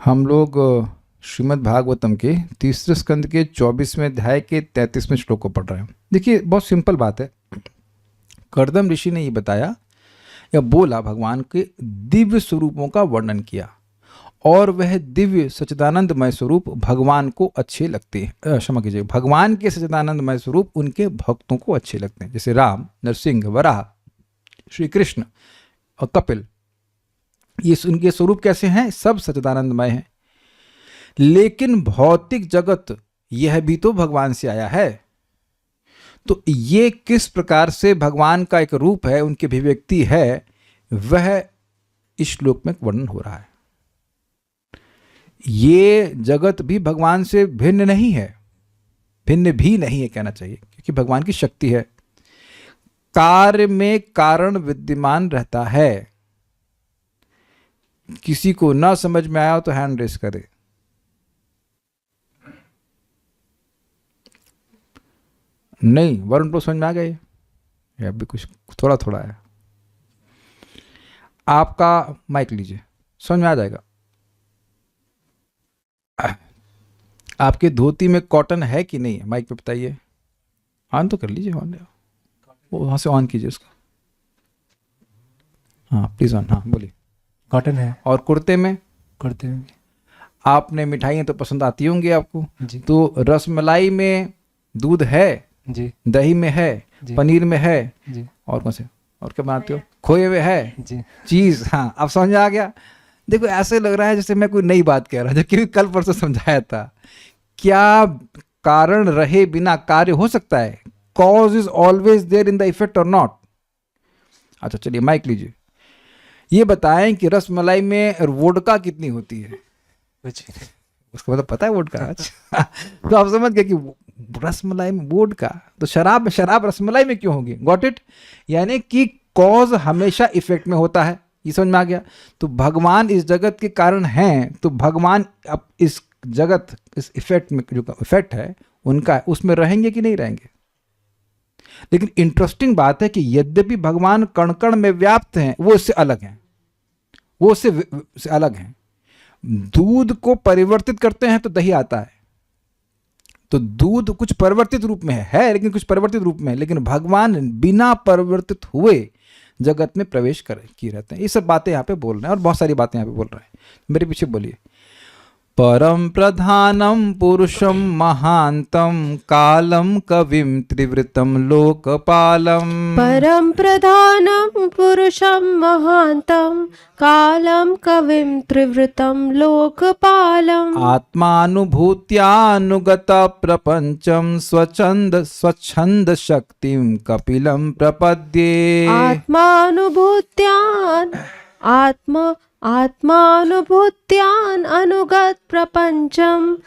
हम लोग श्रीमद् भागवतम के तीसरे स्कंद के 24वें अध्याय के 33वें श्लोक को पढ़ रहे हैं। देखिए, बहुत सिंपल बात है। कर्दम ऋषि ने ये बताया या बोला, भगवान के दिव्य स्वरूपों का वर्णन किया और वह दिव्य सच्चिदानंदमय स्वरूप भगवान को अच्छे लगते हैं। क्षमा कीजिए, भगवान के सच्चिदानंदमय स्वरूप उनके भक्तों को अच्छे लगते हैं, जैसे राम, नरसिंह, वराह, श्री कृष्ण और कपिल। ये उनके स्वरूप कैसे हैं? सब सच्चिदानंदमय हैं। लेकिन भौतिक जगत यह भी तो भगवान से आया है, तो ये किस प्रकार से भगवान का एक रूप है, उनकी अभिव्यक्ति है, वह इस श्लोक में वर्णन हो रहा है। ये जगत भी भगवान से भिन्न नहीं है, भिन्न भी नहीं है कहना चाहिए, क्योंकि भगवान की शक्ति है। कार्य में कारण विद्यमान रहता है। किसी को ना समझ में आया हो तो हैंड रेस करे। नहीं, वरुण को समझ में आ गए या अभी कुछ थोड़ा थोड़ा है? आपका माइक लीजिए, समझ में आ जाएगा। आपके धोती में कॉटन है कि नहीं है? माइक पे बताइए। ऑन तो कर लीजिए, ऑन वो वहां से ऑन कीजिए उसको। हाँ प्लीज ऑन। हाँ बोलिए। कॉटन है। और कुर्ते में? कुर्ते में भी। आपने मिठाइयाँ तो पसंद आती होंगी आपको जी। तो रसमलाई में दूध है जी। दही में है जी। पनीर में है जी। और कौन से और क्या बनाते हो? खोए हुए है जी। चीज। हाँ अब समझ आ गया। देखो ऐसे लग रहा है जैसे मैं कोई नई बात कह रहा था, क्योंकि कल परसों समझाया था। क्या कारण रहे बिना कार्य हो सकता है? Cause is always there in the effect और नॉट? अच्छा चलिए माइक लीजिए। ये बताएं कि रसमलाई में वोडका कितनी होती है? कुछ उसको मतलब पता है वोडका? अच्छा तो आप समझ गए कि रसमलाई में वोडका, तो शराब रसमलाई में क्यों होगी? Got it? यानी कि कॉज हमेशा इफेक्ट में होता है। ये समझ में आ गया। तो भगवान इस जगत के कारण हैं, तो भगवान अब इस जगत, इस इफेक्ट में जो इफेक्ट है उनका, उसमें रहेंगे कि नहीं रहेंगे? लेकिन इंटरेस्टिंग बात है कि यद्यपि भगवान कण कण में व्याप्त हैं, वो इससे अलग हैं, वो उससे अलग हैं। दूध को परिवर्तित करते हैं तो दही आता है, तो दूध कुछ परिवर्तित रूप में है, लेकिन कुछ परिवर्तित रूप में है। लेकिन भगवान बिना परिवर्तित हुए जगत में प्रवेश किए रहते हैं। ये सब बातें यहाँ पे बोल रहे हैं और बहुत सारी बातें यहाँ पे बोल रहे हैं। मेरे पीछे बोलिए। परम प्रधानम पुरुषम महांतम कालम कविम त्रिवृतम लोकपालम। परम प्रधानम पुरुषम महांतम कालम कविम त्रिवृतम लोकपालम। आत्मानुभूत्यानुगत प्रपंचम स्वच्छंद शक्तिम कपिलम प्रपद्ये। आत्मानुभूत्यान अनुगत प्रपंचम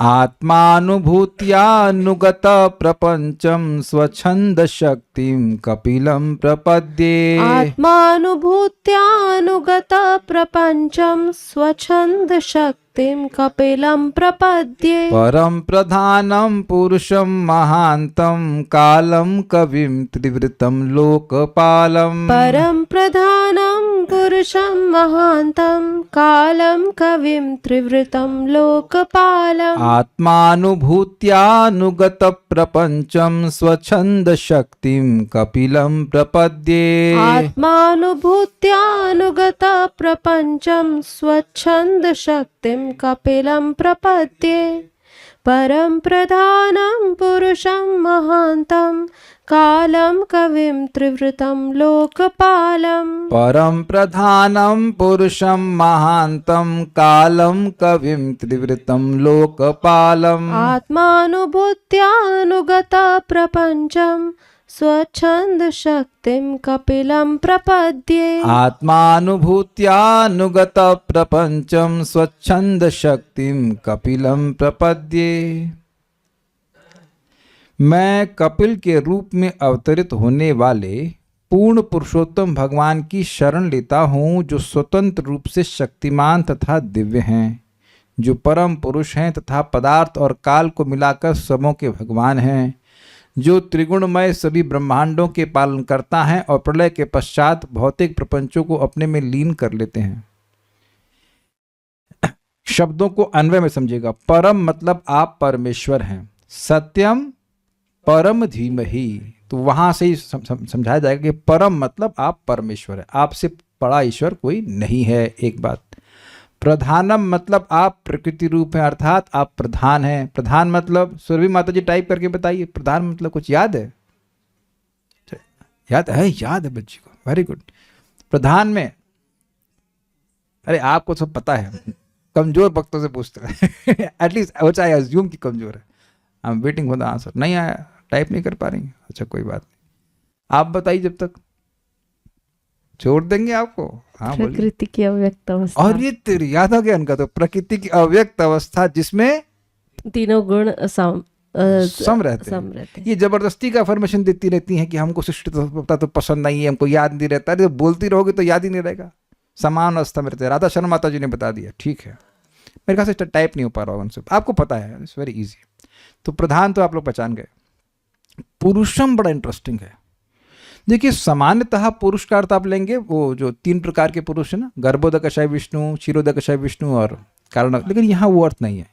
आत्मानुभूत्यानुगत प्रपंचम स्वच्छंद शक्तिम कपिलम प्रपद्ये। आत्मानुभूत्यानुगत प्रपंचम स्वच्छंद शक्तिम कपिलम प्रपद्ये। परम प्रधानम पुरुषम महांतम कालम कविम त्रिवृतम लोकपालम। परम प्रधानम पुरुषम महांतम कालम कविम त्रिवृतम लोकपालम। आत्मानुभूत्यानुगत प्रपंचम स्वच्छंद शक्तिम कपिलम प्रपद्ये। आत्मानुभूत्यानुगत प्रपंचम स्वच्छंद शक्तिम कपिलम प्रपद्ये। परम प्रधानम पुरुषम महांतम कालम कविम त्रिवृतम लोकपालम। परम प्रधानम पुरुषम महांतम कालम कविम त्रिवृतम लोकपालम। आत्मानुभूत्यानुगत प्रपंचम स्वच्छंद शक्तिम कपिलम प्रपद्ये। आत्मानुभूत्यानुगत प्रपंचम स्वच्छंद शक्तिम कपिलम प्रपद्ये। मैं कपिल के रूप में अवतरित होने वाले पूर्ण पुरुषोत्तम भगवान की शरण लेता हूँ, जो स्वतंत्र रूप से शक्तिमान तथा दिव्य हैं, जो परम पुरुष हैं तथा पदार्थ और काल को मिलाकर सबों के भगवान हैं, जो त्रिगुणमय सभी ब्रह्मांडों के पालन करता है और प्रलय के पश्चात भौतिक प्रपंचों को अपने में लीन कर लेते हैं। शब्दों को अन्वय में समझिएगा। परम मतलब आप परमेश्वर हैं, सत्यम परम धीमहि, तो वहां से ही समझाया जाएगा कि परम मतलब आप परमेश्वर है, आपसे बड़ा ईश्वर कोई नहीं है। एक बात। प्रधानम मतलब आप प्रकृति रूप हैं, अर्थात आप प्रधान हैं। प्रधान मतलब सुरभि माता जी टाइप करके बताइए, प्रधान मतलब कुछ याद है? याद है बच्ची को, वेरी गुड। प्रधान में, अरे आपको सब पता है, कमजोर भक्तों से पूछते हैं एटलीस्ट वो चाहे अज्यूम की कमजोर है। I am waiting for the answer. नहीं आया, टाइप नहीं कर पा रही, अच्छा कोई बात नहीं, आप बताइए जब तक, छोड़ देंगे आपको। हाँ बोलिए। प्रकृति की अव्यक्त अवस्था। और ये तेरी याद आ गया उनका, तो प्रकृति की अव्यक्त अवस्था जिसमें तीनों गुण सम रहते हैं। ये जबरदस्ती का फॉर्मेशन देती रहती हैं कि हमको सृष्टि तो पसंद नहीं है, हमको याद नहीं रहता। अरे बोलती रहोगे तो याद ही नहीं रहेगा। समान अवस्था में रहते हैं, राधा शर्मा माता जी ने बता दिया। ठीक है, मेरे ख्याल से टाइप नहीं हो पा रहा होगा उनसे, आपको पता है, इट्स वेरी इजी। तो प्रधान तो आप लोग पहचान गए। पुरुषम बड़ा इंटरेस्टिंग है। देखिए सामान्यतः पुरुष का अर्थ आप लेंगे वो जो 3 प्रकार के पुरुष है ना, गर्भोदकशय विष्णु, क्षीरोदकशय विष्णु और कारण, लेकिन यहाँ वो अर्थ नहीं है।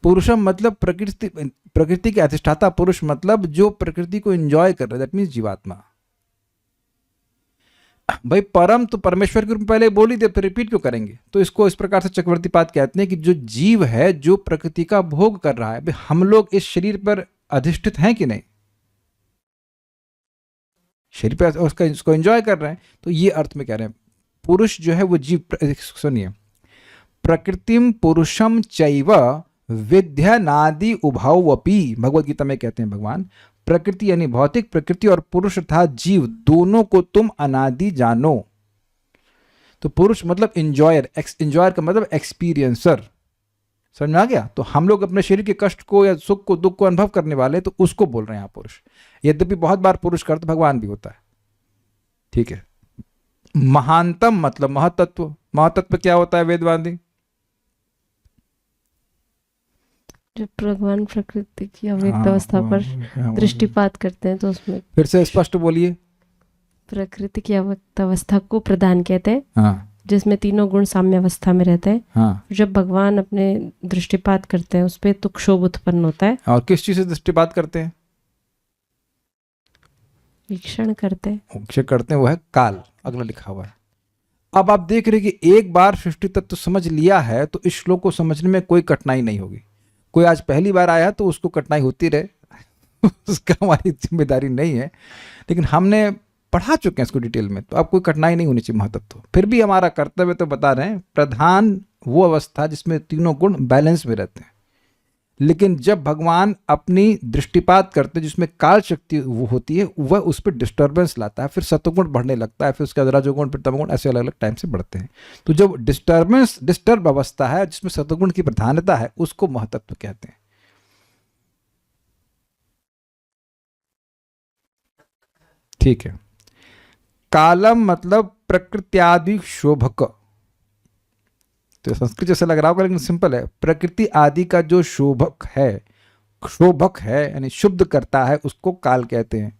पुरुषम मतलब प्रकृति के अधिष्ठाता पुरुष, मतलब जो प्रकृति को एंजॉय कर रहा है, दैट मीन्स जीवात्मा। भाई परम तो परमेश्वर के रूप में पहले बोल ही दे, फिर रिपीट क्यों करेंगे? तो इसको इस प्रकार से चक्रवर्तीपाद कहते हैं कि जो जीव है, जो प्रकृति का भोग कर रहा है। भाई हम लोग इस शरीर पर अधिष्ठित हैं कि नहीं? शरीर पर उसका इसको एंजॉय कर रहे हैं, तो ये अर्थ में कह रहे हैं पुरुष जो है वो जीव। सुनिए, प्रकृतिम पुरुषम चैव विद्यनादि उभवपि, भगवद गीता में कहते हैं भगवान, प्रकृति यानी भौतिक प्रकृति और पुरुष अर्थात जीव, दोनों को तुम अनादि जानो। तो पुरुष मतलब इंजॉयर, इंजॉयर का मतलब एक्सपीरियंसर, समझ में आ गया? तो हम लोग अपने शरीर के कष्ट को या सुख को, दुख को अनुभव करने वाले, तो उसको बोल रहे हैं यहाँ पुरुष। यद्यपि बहुत बार पुरुष का अर्थ भगवान भी होता है। ठीक है। महानतम मतलब महतत्व। महतत्व क्या होता है वेदवादी? जब भगवान प्रकृति की अव्यक्त अवस्था पर दृष्टिपात करते हैं तो उसमें, फिर से स्पष्ट बोलिए। प्रकृति की अव्यक्त अवस्था को प्रधान कहते हैं। हाँ, जिसमें तीनों गुण साम्य अवस्था में रहते हैं। हाँ। जब भगवान अपने दृष्टिपात करते हैं उस पर तो क्षोभ उत्पन्न होता है। और किस चीज से दृष्टिपात करते हैं? वीक्षण करते हैं, वो है काल, अगला लिखा हुआ है। अब आप देख रहे कि एक बार सृष्टि तत्व समझ लिया है तो इस श्लोक को समझने में कोई कठिनाई नहीं होगी। कोई आज पहली बार आया तो उसको कठिनाई होती रहे उसका हमारी जिम्मेदारी नहीं है, लेकिन हमने पढ़ा चुके हैं इसको डिटेल में, तो अब कोई कठिनाई नहीं होनी चाहिए महतत्व। फिर भी हमारा कर्तव्य तो बता रहे हैं, प्रधान वो अवस्था जिसमें तीनों गुण बैलेंस में रहते हैं। लेकिन जब भगवान अपनी दृष्टिपात करते हैं जिसमें काल शक्ति वो होती है, वह उस पर डिस्टर्बेंस लाता है, फिर सतोगुण बढ़ने लगता है, फिर उसके बाद रजोगुण, फिर तमोगुण, ऐसे अलग अलग टाइम से बढ़ते हैं। तो जब डिस्टर्ब अवस्था है जिसमें सतोगुण की प्रधानता है, उसको महतत्व कहते हैं। ठीक है। कालम मतलब प्रकृत्यादि शोभक, तो संस्कृत जैसे लग रहा होगा लेकिन सिंपल है। प्रकृति आदि का जो शोभक है यानी शुद्ध करता है, उसको काल कहते हैं।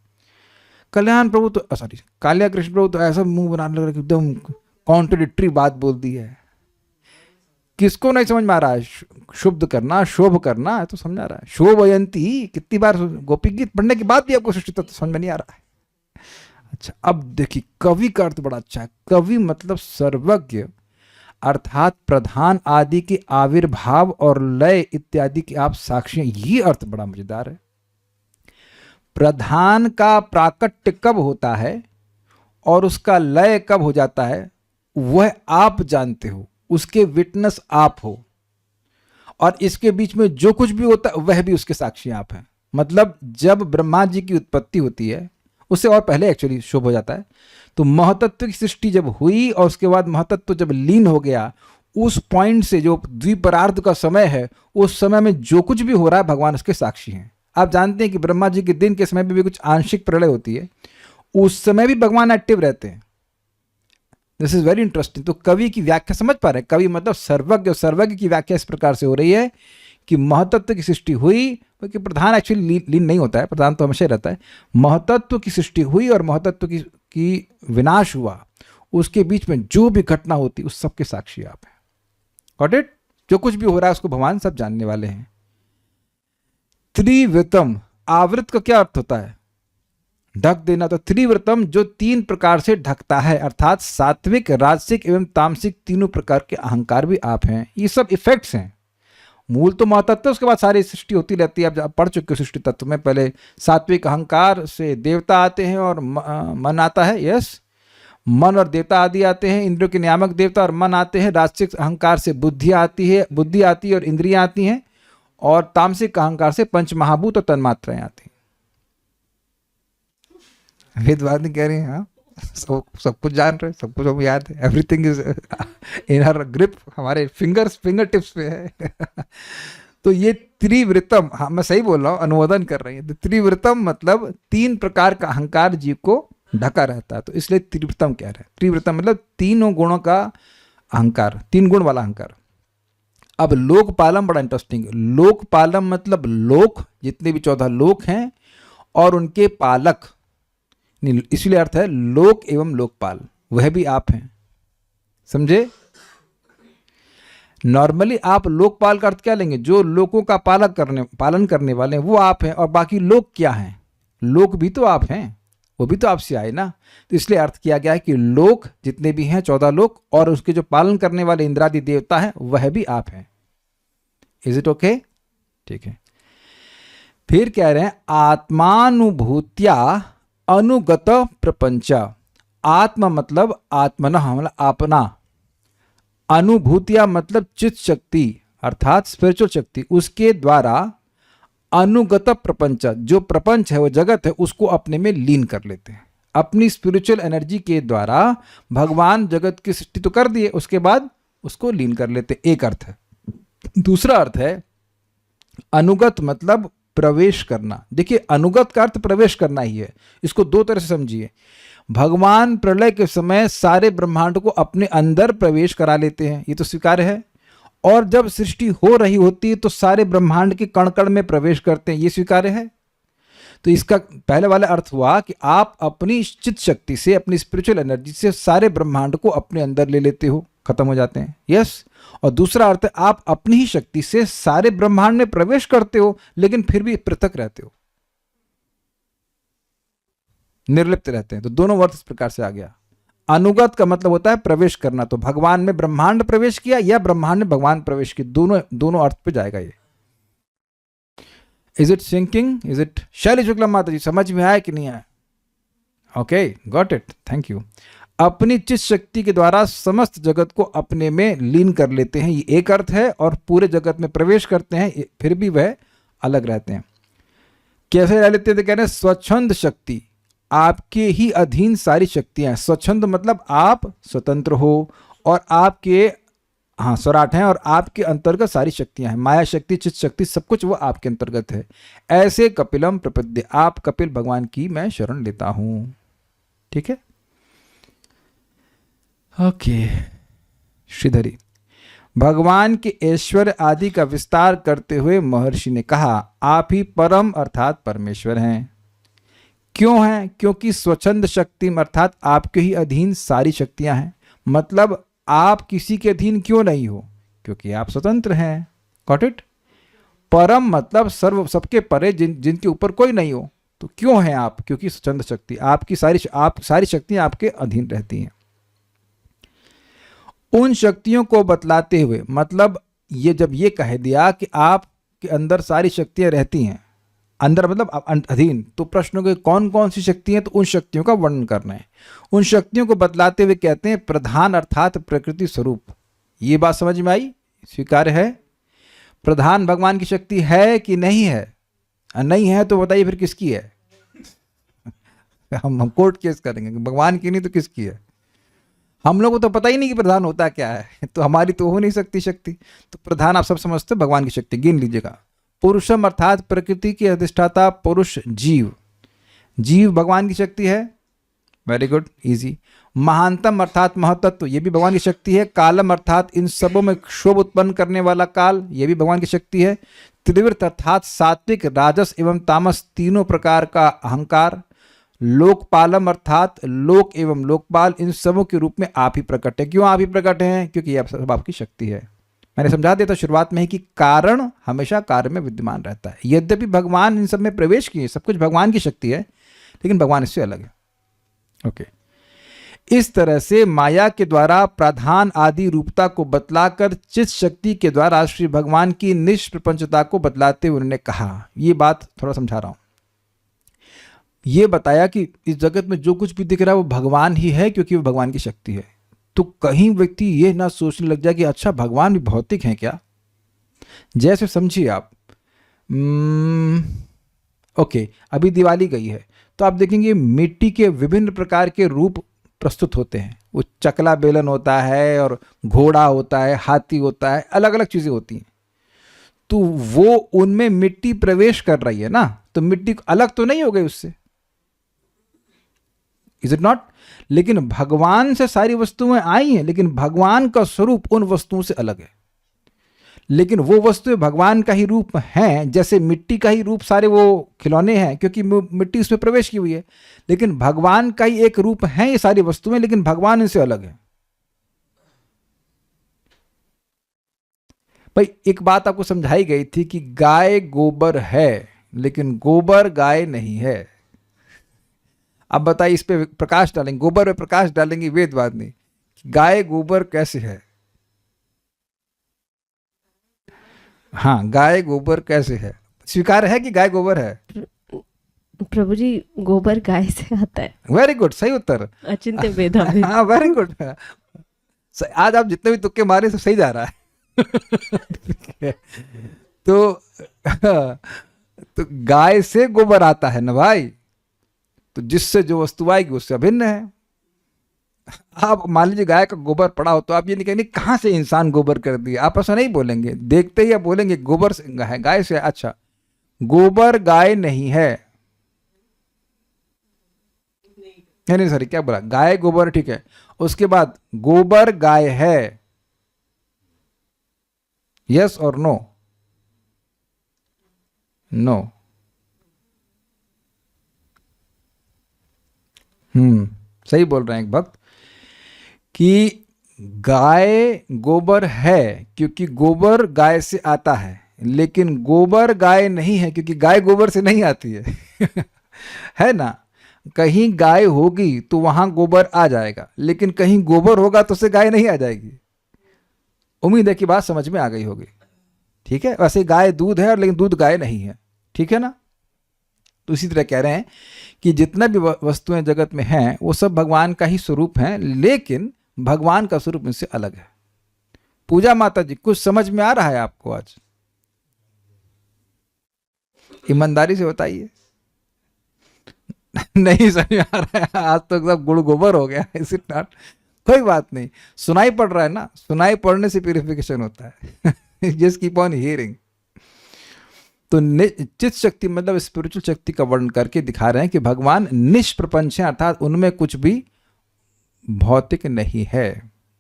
कल्याण प्रभु तो सॉरी कालिया कृष्ण प्रभु तो ऐसा मुंह बनाने लग रहा है एकदम कॉन्ट्रडिक्टरी बात बोल दी है। किसको नहीं समझ में आ रहा है? शुद्ध करना, शोभ करना है तो समझा रहा है। शोभयंती कितनी बार गोपी गीत पढ़ने के बाद भी आपको सृष्टि तत्व समझ में नहीं आ रहा है। अच्छा, अब देखिए कवि का अर्थ बड़ा अच्छा है। कवि मतलब सर्वज्ञ, अर्थात प्रधान आदि के आविर्भाव और लय इत्यादि के आप साक्षी हैं। ये अर्थ बड़ा मजेदार है। प्रधान का प्राकट्य कब होता है और उसका लय कब हो जाता है, वह आप जानते हो, उसके विटनेस आप हो, और इसके बीच में जो कुछ भी होता है वह भी उसके साक्षी आप हैं। मतलब जब ब्रह्मा जी की उत्पत्ति होती है, उससे और पहले एक्चुअली शुभ हो जाता है, तो महतत्व की सृष्टि जब हुई और उसके बाद महतत्व जब लीन हो गया, उस पॉइंट से जो द्विपरार्ध का समय है, उस समय में जो कुछ भी हो रहा है भगवान उसके साक्षी हैं। आप जानते हैं कि ब्रह्मा जी के दिन के समय में भी कुछ आंशिक प्रलय होती है, उस समय भी भगवान एक्टिव रहते हैं। This is very interesting. तो कवि की व्याख्या समझ पा रहे हैं? कवि मतलब सर्वज्ञ, और सर्वज्ञ की व्याख्या इस प्रकार से हो रही है कि महतत्व की सृष्टि हुई, क्योंकि प्रधान एक्चुअली लीन नहीं होता है, प्रधान तो हमेशा रहता है। महतत्व की सृष्टि हुई और महतत्व की विनाश हुआ, उसके बीच में जो भी घटना होती उस सबके साक्षी आप हैं। Got it? जो कुछ भी हो रहा है उसको भगवान सब जानने वाले हैं। त्रिवृतम, आवृत का क्या अर्थ होता है? ढक देना। तो त्रिवृतम जो 3 प्रकार से ढकता है, अर्थात सात्विक, राजसिक एवं तामसिक तीनों प्रकार के अहंकार भी आप हैं। ये सब इफेक्ट्स हैं। मूल तो महातत्व, उसके बाद सारी सृष्टि होती रहती है। आप पढ़ चुके हो सृष्टि तत्व में, पहले सात्विक अहंकार से देवता आते हैं और मन आता है, यस, मन और देवता आदि आते हैं, इंद्रियों के नियामक देवता और मन आते हैं। राजसिक अहंकार से बुद्धि आती है और इंद्रियां आती हैं, और तामसिक अहंकार से पंच महाभूत और तन्मात्राएं आती हैं। वेदवादी कह रहे हैं हाँ, सब कुछ जान रहे, सब कुछ हमें याद है, everything is in her grip, हमारे फिंगर टिप्स पे है। तो ये त्रिवृतम, हाँ मैं सही बोल रहा हूँ, अनुमोदन कर रही है। तो त्रिवृतम मतलब 3 प्रकार का अहंकार जीव को ढका रहता है, तो इसलिए त्रिवृतम कह रहे हैं। त्रिवृतम मतलब 3 गुणों का अहंकार, 3 गुण वाला अहंकार। अब लोकपालम बड़ा इंटरेस्टिंग। लोकपालम मतलब लोक, जितने भी 14 लोक हैं और उनके पालक, इसलिए अर्थ है लोक एवं लोकपाल, वह भी आप हैं। समझे? नॉर्मली आप लोकपाल का अर्थ क्या लेंगे? जो लोगों का पालन करने वाले हैं वो आप हैं, और बाकी लोग क्या हैं? लोग भी तो आप हैं, वो भी तो आपसे आए ना। तो इसलिए अर्थ किया गया है कि लोग जितने भी हैं 14 लोग, और उसके जो पालन करने वाले इंद्रादि देवता हैं वह भी आप हैं। Is it okay? ठीक है। फिर कह रहे हैं आत्मानुभूत्या अनुगत प्रपंच। आत्मा मतलब आत्मनः मतलब अपना, अनुभूतिया मतलब चित्त शक्ति अर्थात स्पिरिचुअल शक्ति, उसके द्वारा अनुगत प्रपंच, जो प्रपंच है वो जगत है, उसको अपने में लीन कर लेते हैं। अपनी स्पिरिचुअल एनर्जी के द्वारा भगवान जगत की सृष्टि तो कर दिए, उसके बाद उसको लीन कर लेते, एक अर्थ है। दूसरा अर्थ है अनुगत मतलब प्रवेश करना। देखिए अनुगत का अर्थ प्रवेश करना ही है, इसको 2 तरह से समझिए। भगवान प्रलय के समय सारे ब्रह्मांड को अपने अंदर प्रवेश करा लेते हैं, ये तो स्वीकार्य है। और जब सृष्टि हो रही होती है तो सारे ब्रह्मांड के कण कण में प्रवेश करते हैं, ये स्वीकार्य है। तो इसका पहले वाला अर्थ हुआ कि आप अपनी चित्त शक्ति से, अपनी स्पिरिचुअल एनर्जी से सारे ब्रह्मांड को अपने अंदर ले लेते हो, खत्म हो जाते हैं, यस। और दूसरा अर्थ है आप अपनी ही शक्ति से सारे ब्रह्मांड में प्रवेश करते हो, लेकिन फिर भी पृथक रहते हो, निर्लिप्त रहते हैं। तो दोनों अर्थ इस प्रकार से आ गया। अनुगत का मतलब होता है प्रवेश करना, तो भगवान में ब्रह्मांड प्रवेश किया या ब्रह्मांड में भगवान प्रवेश किया, दोनों अर्थ पे जाएगा ये। Is it sinking? Is it? Shaily Shukla माता जी समझ में आया कि नहीं आया? Okay, got it, thank you. अपनी चित्त शक्ति के द्वारा समस्त जगत को अपने में लीन कर लेते हैं, ये एक अर्थ है। और पूरे जगत में प्रवेश करते हैं, फिर भी वह अलग रहते हैं। कैसे रह लेते थे? कह रहे हैं स्वच्छंद शक्ति, आपके ही अधीन सारी शक्तियां हैं। स्वच्छंद मतलब आप स्वतंत्र हो, और आपके स्वराट हैं, और आपके अंतर्गत सारी शक्तियां हैं। माया शक्ति, चित्त शक्ति, सब कुछ वो आपके अंतर्गत है। ऐसे कपिलम प्रपद्य, आप कपिल भगवान की मैं शरण लेता हूं। ठीक है, ओके। श्रीधरी भगवान के ऐश्वर्य आदि का विस्तार करते हुए महर्षि ने कहा, आप ही परम अर्थात परमेश्वर हैं। क्यों हैं? क्योंकि स्वच्छंद शक्ति अर्थात आपके ही अधीन सारी शक्तियां हैं। मतलब आप किसी के अधीन क्यों नहीं हो? क्योंकि आप स्वतंत्र हैं। Got it? परम मतलब सर्व, सबके परे, जिनके ऊपर कोई नहीं हो। तो क्यों हैं आप? क्योंकि स्वच्छंद शक्ति, आपकी सारी शक्तियां आपके अधीन रहती हैं। उन शक्तियों को बतलाते हुए, मतलब ये जब ये कह दिया कि आपके अंदर सारी शक्तियां रहती हैं, अंदर मतलब अधीन, तो प्रश्न के कौन कौन सी शक्तियां, तो उन शक्तियों का वर्णन करना है। उन शक्तियों को बतलाते हुए कहते हैं प्रधान अर्थात प्रकृति स्वरूप। ये बात समझ में आई? स्वीकार्य है? प्रधान भगवान की शक्ति है कि नहीं है? नहीं है तो बताइए फिर किसकी है? हम कोर्ट केस करेंगे, भगवान की नहीं तो किसकी है? हम लोगों को तो पता ही नहीं कि प्रधान होता क्या है, तो हमारी तो हो नहीं सकती शक्ति। तो प्रधान आप सब समझते, भगवान की शक्ति गिन लीजिएगा। पुरुषम अर्थात प्रकृति के अधिष्ठाता पुरुष जीव, जीव भगवान की शक्ति है। Very good, easy. महानतम अर्थात महतत्व, ये भी भगवान की शक्ति है। कालम अर्थात इन सबों में क्षोभ उत्पन्न करने वाला काल, ये भी भगवान की शक्ति है। त्रिवृत अर्थात सात्विक, राजस एवं तामस तीनों प्रकार का अहंकार। लोकपालम अर्थात लोक एवं लोकपाल, इन सबों के रूप में आप ही प्रकट है। क्यों आप ही प्रकट हैं? क्योंकि यह सब आपकी शक्ति है। मैंने समझा दिया था शुरुआत में ही कि कारण हमेशा कार्य में विद्यमान रहता है। यद्यपि भगवान इन सब में प्रवेश किए, सब कुछ भगवान की शक्ति है, लेकिन भगवान इससे अलग है। ओके, इस तरह से माया के द्वारा प्रधान आदि रूपता को बतलाकर चित्त शक्ति के द्वारा श्री भगवान की निष्प्रपंचता को बतलाते हुए उन्होंने कहा, ये बात थोड़ा समझा रहा हूं, ये बताया कि इस जगत में जो कुछ भी दिख रहा है वो भगवान ही है, क्योंकि वो भगवान की शक्ति है। तो कहीं व्यक्ति ये ना सोचने लग जाए कि अच्छा भगवान भी भौतिक हैं क्या। जैसे समझिए आप, ओके, अभी दिवाली गई है तो आप देखेंगे मिट्टी के विभिन्न प्रकार के रूप प्रस्तुत होते हैं। वो चकला बेलन होता है और घोड़ा होता है, हाथी होता है, अलग अलग चीजें होती हैं। तो वो उनमें मिट्टी प्रवेश कर रही है ना, तो मिट्टी अलग तो नहीं हो गई उससे, इज इट नॉट। लेकिन भगवान से सारी वस्तुएं आई हैं, लेकिन भगवान का स्वरूप उन वस्तुओं से अलग है। लेकिन वो वस्तुएं भगवान का ही रूप हैं, जैसे मिट्टी का ही रूप सारे वो खिलौने हैं, क्योंकि मिट्टी उसमें प्रवेश की हुई है। लेकिन भगवान का ही एक रूप है ये सारी वस्तुएं, लेकिन भगवान इनसे अलग है। भाई एक बात आपको समझाई गई थी कि गाय गोबर है, लेकिन गोबर गाय नहीं है। अब बताइए, इस पे प्रकाश डालेंगे, गोबर पे प्रकाश डालेंगे वेदवादिनी, गाय गोबर कैसे है। हाँ, गाय गोबर कैसे है, स्वीकार है कि गाय गोबर है। प्रभु जी, गोबर गाय से आता है। वेरी गुड, सही उत्तर। अचिंत्य भेदाभेद। हाँ, वेरी गुड। आज आप जितने भी तुक्के मारे सब सही जा रहा है। तो गाय से गोबर आता है ना भाई, तो जिससे जो वस्तु आएगी उससे अभिन्न है। आप मान लीजिए गाय का गोबर पड़ा हो, तो आप ये नहीं कहेंगे कहां से इंसान गोबर कर दिया, आप ऐसा नहीं बोलेंगे। देखते ही आप बोलेंगे गोबर से है, गाय से। अच्छा, गोबर गाय नहीं है, नहीं सॉरी, क्या बोला, गाय गोबर, ठीक है। उसके बाद गोबर गाय है, यस और नो? नो। सही बोल रहे हैं एक भक्त कि गाय गोबर है क्योंकि गोबर गाय से आता है, लेकिन गोबर गाय नहीं है क्योंकि गाय गोबर से नहीं आती है। है ना, कहीं गाय होगी तो वहां गोबर आ जाएगा, लेकिन कहीं गोबर होगा तो उससे गाय नहीं आ जाएगी। उम्मीद है कि बात समझ में आ गई होगी। ठीक है, वैसे गाय दूध है, लेकिन दूध गाय नहीं है। ठीक है ना। तो इसी तरह कह रहे हैं कि जितना भी वस्तुएं जगत में हैं वो सब भगवान का ही स्वरूप हैं, लेकिन भगवान का स्वरूप इनसे अलग है। पूजा माता जी, कुछ समझ में आ रहा है आपको आज? ईमानदारी से बताइए। नहीं समझ में आ रहा है, आज तो सब गुड़ गोबर हो गया। Is it not? कोई बात नहीं, सुनाई पड़ रहा है ना, सुनाई पड़ने से प्यूरिफिकेशन होता है। Just keep on hearing. तो चित्त शक्ति मतलब स्पिरिचुअल शक्ति का वर्णन करके दिखा रहे हैं कि भगवान निष्प्रपंच है, अर्थात उनमें कुछ भी भौतिक नहीं है।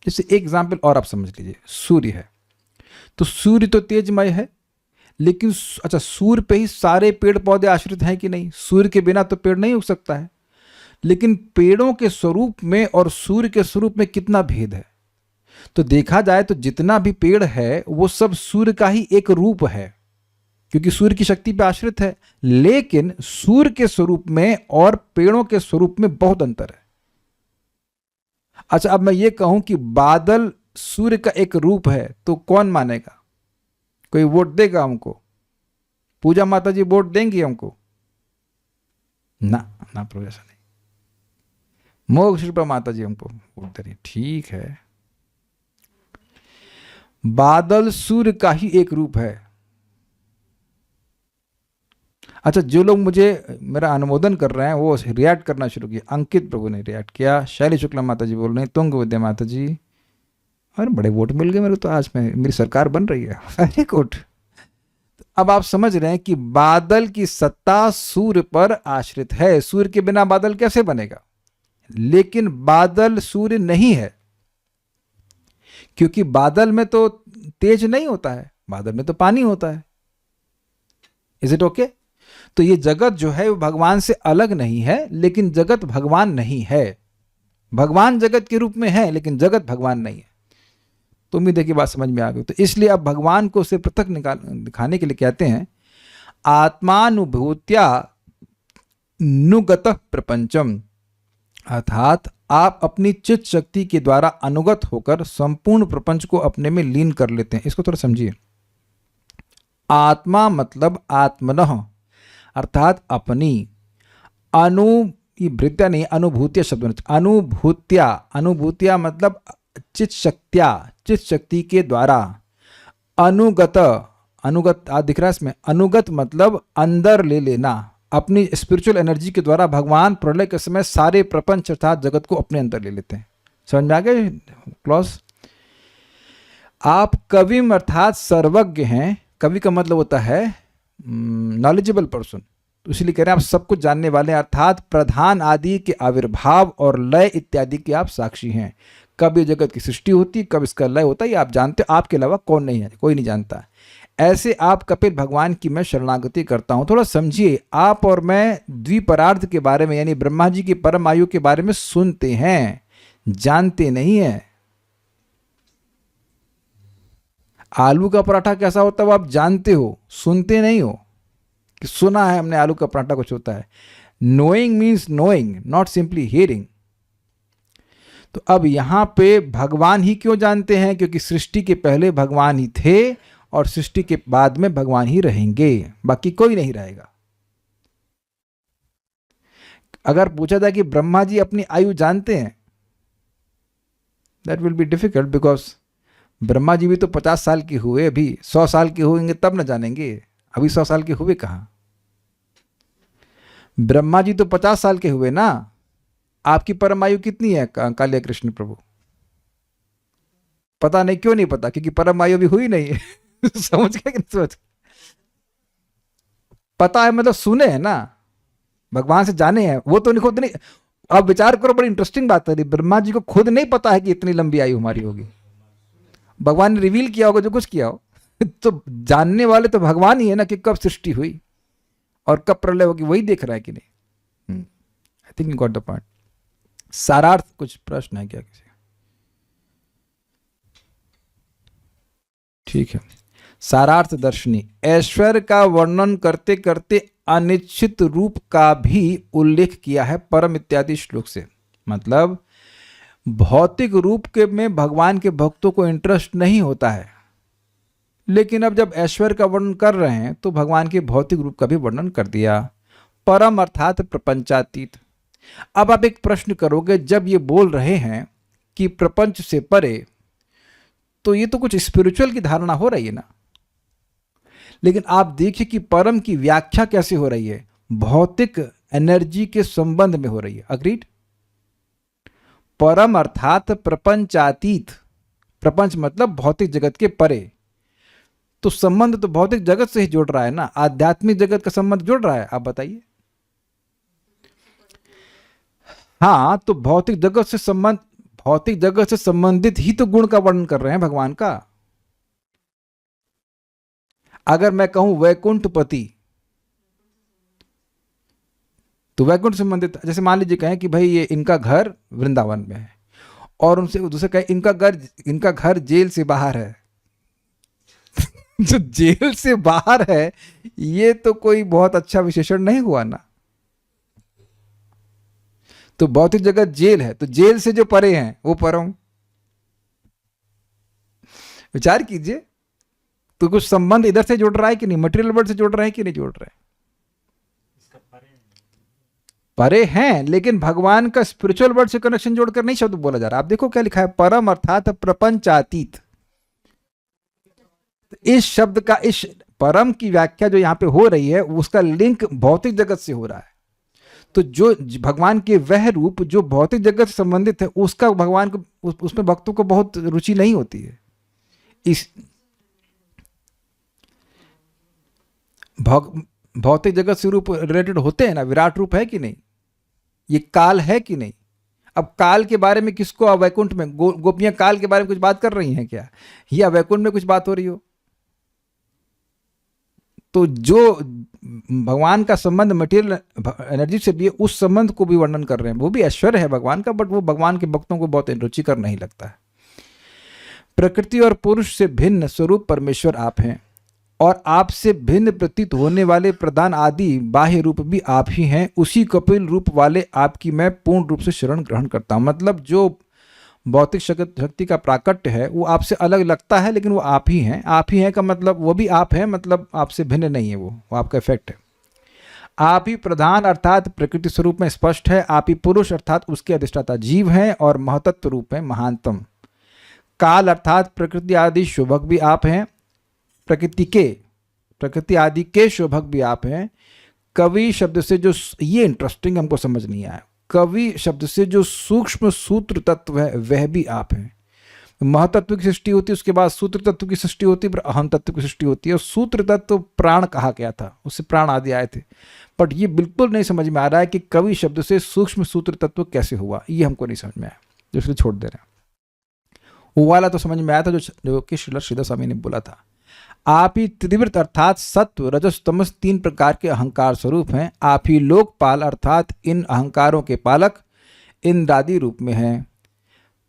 जैसे एक एग्जाम्पल और आप समझ लीजिए, सूर्य है, तो सूर्य तो तेजमय है, लेकिन अच्छा, सूर्य पे ही सारे पेड़ पौधे आश्रित हैं कि नहीं? सूर्य के बिना तो पेड़ नहीं उग सकता है। लेकिन पेड़ों के स्वरूप में और सूर्य के स्वरूप में कितना भेद है। तो देखा जाए तो जितना भी पेड़ है वो सब सूर्य का ही एक रूप है, क्योंकि सूर्य की शक्ति पर आश्रित है। लेकिन सूर्य के स्वरूप में और पेड़ों के स्वरूप में बहुत अंतर है। अच्छा, अब मैं ये कहूं कि बादल सूर्य का एक रूप है, तो कौन मानेगा? कोई वोट देगा हमको? पूजा माता जी वोट देंगी हमको? ना ना प्रभु, ऐसा नहीं। मोक्ष रूपा माता जी हमको वोट दे रही, ठीक है। बादल सूर्य का ही एक रूप है। अच्छा, जो लोग मुझे मेरा अनुमोदन कर रहे हैं वो रिएक्ट करना शुरू किया। अंकित प्रभु ने रिएक्ट किया, शैली शुक्ला माता जी बोल रहे हैं, तुंग विद्या माता जी, और बड़े वोट मिल गए मेरे, तो आज में मेरी सरकार बन रही है। Very good. अब आप समझ रहे हैं कि बादल की सत्ता सूर्य पर आश्रित है। सूर्य के बिना बादल कैसे बनेगा? लेकिन बादल सूर्य नहीं है, क्योंकि बादल में तो तेज नहीं होता है, बादल में तो पानी होता है। Is it okay? तो ये जगत जो है वो भगवान से अलग नहीं है, लेकिन जगत भगवान नहीं है। भगवान जगत के रूप में है, लेकिन जगत भगवान नहीं है। तो उम्मीद है कि बात समझ में आ गई। तो इसलिए अब भगवान को उससे पृथक दिखाने के लिए कहते हैं आत्मानुभूत्या नुगत प्रपंचम, अर्थात आप अपनी चित्त शक्ति के द्वारा अनुगत होकर संपूर्ण प्रपंच को अपने में लीन कर लेते हैं। इसको थोड़ा समझिए। आत्मा मतलब आत्मनः, अर्थात अपनी भृत्या नहीं, अनुभूत्या शब्द, अनुभूत्या, अनुभूत्या मतलब चित्त शक्ति के द्वारा, अनुगत, अनुगत दिख रहा है इसमें, अनुगत मतलब अंदर ले लेना, अपनी स्पिरिचुअल एनर्जी के द्वारा भगवान प्रलय के समय सारे प्रपंच अर्थात जगत को अपने अंदर ले लेते हैं। समझ में आ गए क्लॉज? आप कविम अर्थात सर्वज्ञ हैं। कवि का मतलब होता है नॉलेजेबल पर्सन, तो इसलिए कह रहे हैं आप सब कुछ जानने वाले हैं, अर्थात प्रधान आदि के आविर्भाव और लय इत्यादि के आप साक्षी हैं। कब ये जगत की सृष्टि होती, कब इसका लय होता है, ये आप जानते हो, आपके अलावा कौन नहीं है, कोई नहीं जानता। ऐसे आप कपिल भगवान की मैं शरणागति करता हूं। थोड़ा समझिए, आप और मैं द्विपरार्ध के बारे में यानी ब्रह्मा जी की परम आयु के बारे में सुनते हैं, जानते नहीं है। आलू का पराठा कैसा होता है वो आप जानते हो, सुनते नहीं हो कि सुना है हमने आलू का पराठा कुछ होता है। Knowing means knowing, not simply hearing. तो अब यहां पे भगवान ही क्यों जानते हैं? क्योंकि सृष्टि के पहले भगवान ही थे और सृष्टि के बाद में भगवान ही रहेंगे, बाकी कोई नहीं रहेगा। अगर पूछा जाए कि ब्रह्मा जी अपनी आयु जानते हैं, that will be difficult, because Brahma ji भी तो 50 साल के हुए, अभी 100 साल के होंगे तब न जानेंगे, अभी 100 साल के हुए कहाँ? ब्रह्मा जी तो 50 साल के हुए ना। आपकी परम आयु कितनी है कालिया कृष्ण प्रभु? पता नहीं। क्यों नहीं पता? क्योंकि परम आयु भी हुई नहीं है। समझ गए कि नहीं समझ? पता है मतलब सुने हैं ना, भगवान से जाने हैं, वो तो खुद नहीं। अब विचार करो, बड़ी इंटरेस्टिंग बात है, ब्रह्मा जी को खुद नहीं पता है कि इतनी लंबी आयु हमारी होगी। भगवान ने रिवील किया होगा जो कुछ किया हो। तो जानने वाले तो भगवान ही है ना कि कब सृष्टि हुई और कब प्रलय होगी, वही देख रहा है कि नहीं। I think you got the point. सारार्थ कुछ प्रश्न है क्या किसी? ठीक है। सारार्थ दर्शनी, ऐश्वर्य का वर्णन करते करते अनिश्चित रूप का भी उल्लेख किया है परम इत्यादि श्लोक से। मतलब भौतिक रूप के में भगवान के भक्तों को इंटरेस्ट नहीं होता है, लेकिन अब जब ऐश्वर्य का वर्णन कर रहे हैं तो भगवान के भौतिक रूप का भी वर्णन कर दिया। परम अर्थात प्रपंचातीत। अब आप एक प्रश्न करोगे, जब ये बोल रहे हैं कि प्रपंच से परे, तो ये तो कुछ स्पिरिचुअल की धारणा हो रही है ना। लेकिन आप देखिए कि परम की व्याख्या कैसे हो रही है, भौतिक एनर्जी के संबंध में हो रही है। अग्रीड? परम अर्थात प्रपंचातीत, प्रपंच मतलब भौतिक जगत के परे, तो संबंध तो भौतिक जगत से ही जोड़ रहा है ना, आध्यात्मिक जगत का संबंध जोड़ रहा है। आप बताइए। हाँ, तो भौतिक जगत से संबंधित ही तो गुण का वर्णन कर रहे हैं भगवान का। अगर मैं कहूं वैकुंठपति, तो वैकुंठ संबंधित, जैसे मान लीजिए कहें कि भाई ये इनका घर वृंदावन में है, और उनसे दूसरे कहें इनका घर जेल से बाहर है। जो जेल से बाहर है, ये तो कोई बहुत अच्छा विशेषण नहीं हुआ ना। तो भौतिक जगत जेल है, तो जेल से जो परे हैं वो परम। विचार कीजिए, तो कुछ संबंध इधर से जोड़ रहा है कि नहीं, मटेरियल वर्ल्ड से जोड़ रहा है कि नहीं जोड़ रहा है? परे हैं, लेकिन भगवान का स्पिरिचुअल वर्ल्ड से कनेक्शन जोड़कर नहीं शब्द बोला जा रहा। आप देखो क्या लिखा है, परम अर्थात प्रपंचातीत। इस शब्द का, इस परम की व्याख्या जो यहां पे हो रही है, उसका लिंक भौतिक जगत से हो रहा है। तो जो भगवान के वह रूप जो भौतिक जगत से संबंधित है, उसका भगवान को, उसमें भक्तों को बहुत रुचि नहीं होती है। इस भौतिक जगत से रूप रिलेटेड होते हैं ना, विराट रूप है कि नहीं, ये काल है कि नहीं। अब काल के बारे में किसको, अब वैकुंठ में गोपियां काल के बारे में कुछ बात कर रही हैं क्या, या वैकुंठ में कुछ बात हो रही हो? तो जो भगवान का संबंध मटेरियल एनर्जी से भी है, उस संबंध को भी वर्णन कर रहे हैं। वो भी ऐश्वर्य है भगवान का, बट वो भगवान के भक्तों को बहुत रुचिकर नहीं लगता है। प्रकृति और पुरुष से भिन्न स्वरूप परमेश्वर आप हैं और आपसे भिन्न प्रतीत होने वाले प्रधान आदि बाह्य रूप भी आप ही हैं। उसी कपिल रूप वाले आपकी मैं पूर्ण रूप से शरण ग्रहण करता हूँ। मतलब जो भौतिक शक्ति का प्राकट्य है वो आपसे अलग लगता है, लेकिन वो आप ही हैं। आप ही हैं का मतलब वो भी आप हैं, मतलब आपसे भिन्न नहीं है, वो आपका इफेक्ट है। आप ही प्रधान अर्थात प्रकृति स्वरूप में स्पष्ट है। आप ही पुरुष अर्थात उसके अधिष्ठाता जीव हैं और महतत्व रूप में महानतम। काल अर्थात प्रकृति आदि शोभक भी आप हैं। प्रकृति आदि के शोभक भी आप हैं। कवि शब्द से जो, ये इंटरेस्टिंग हमको समझ नहीं आया, कवि शब्द से जो सूक्ष्म सूत्र तत्व है वह भी आप हैं। महतत्व की सृष्टि होती है, उसके बाद सूत्र तत्व की सृष्टि होती है, फिर अहम तत्व की सृष्टि होती है। और सूत्र तत्व प्राण कहा गया था, उससे प्राण आदि आए थे। बट ये बिल्कुल नहीं समझ में आ रहा है कि कवि शब्द से सूक्ष्म सूत्र तत्व कैसे हुआ, ये हमको नहीं समझ में आया, जो इसलिए छोड़ दे रहे हैं। वो वाला तो समझ में आया था जो कि श्रीधर स्वामी ने बोला था। आप ही त्रिवृत अर्थात सत्व रजस तमस 3 प्रकार के अहंकार स्वरूप हैं। आप ही लोकपाल अर्थात इन अहंकारों के पालक इंद्रादि रूप में हैं।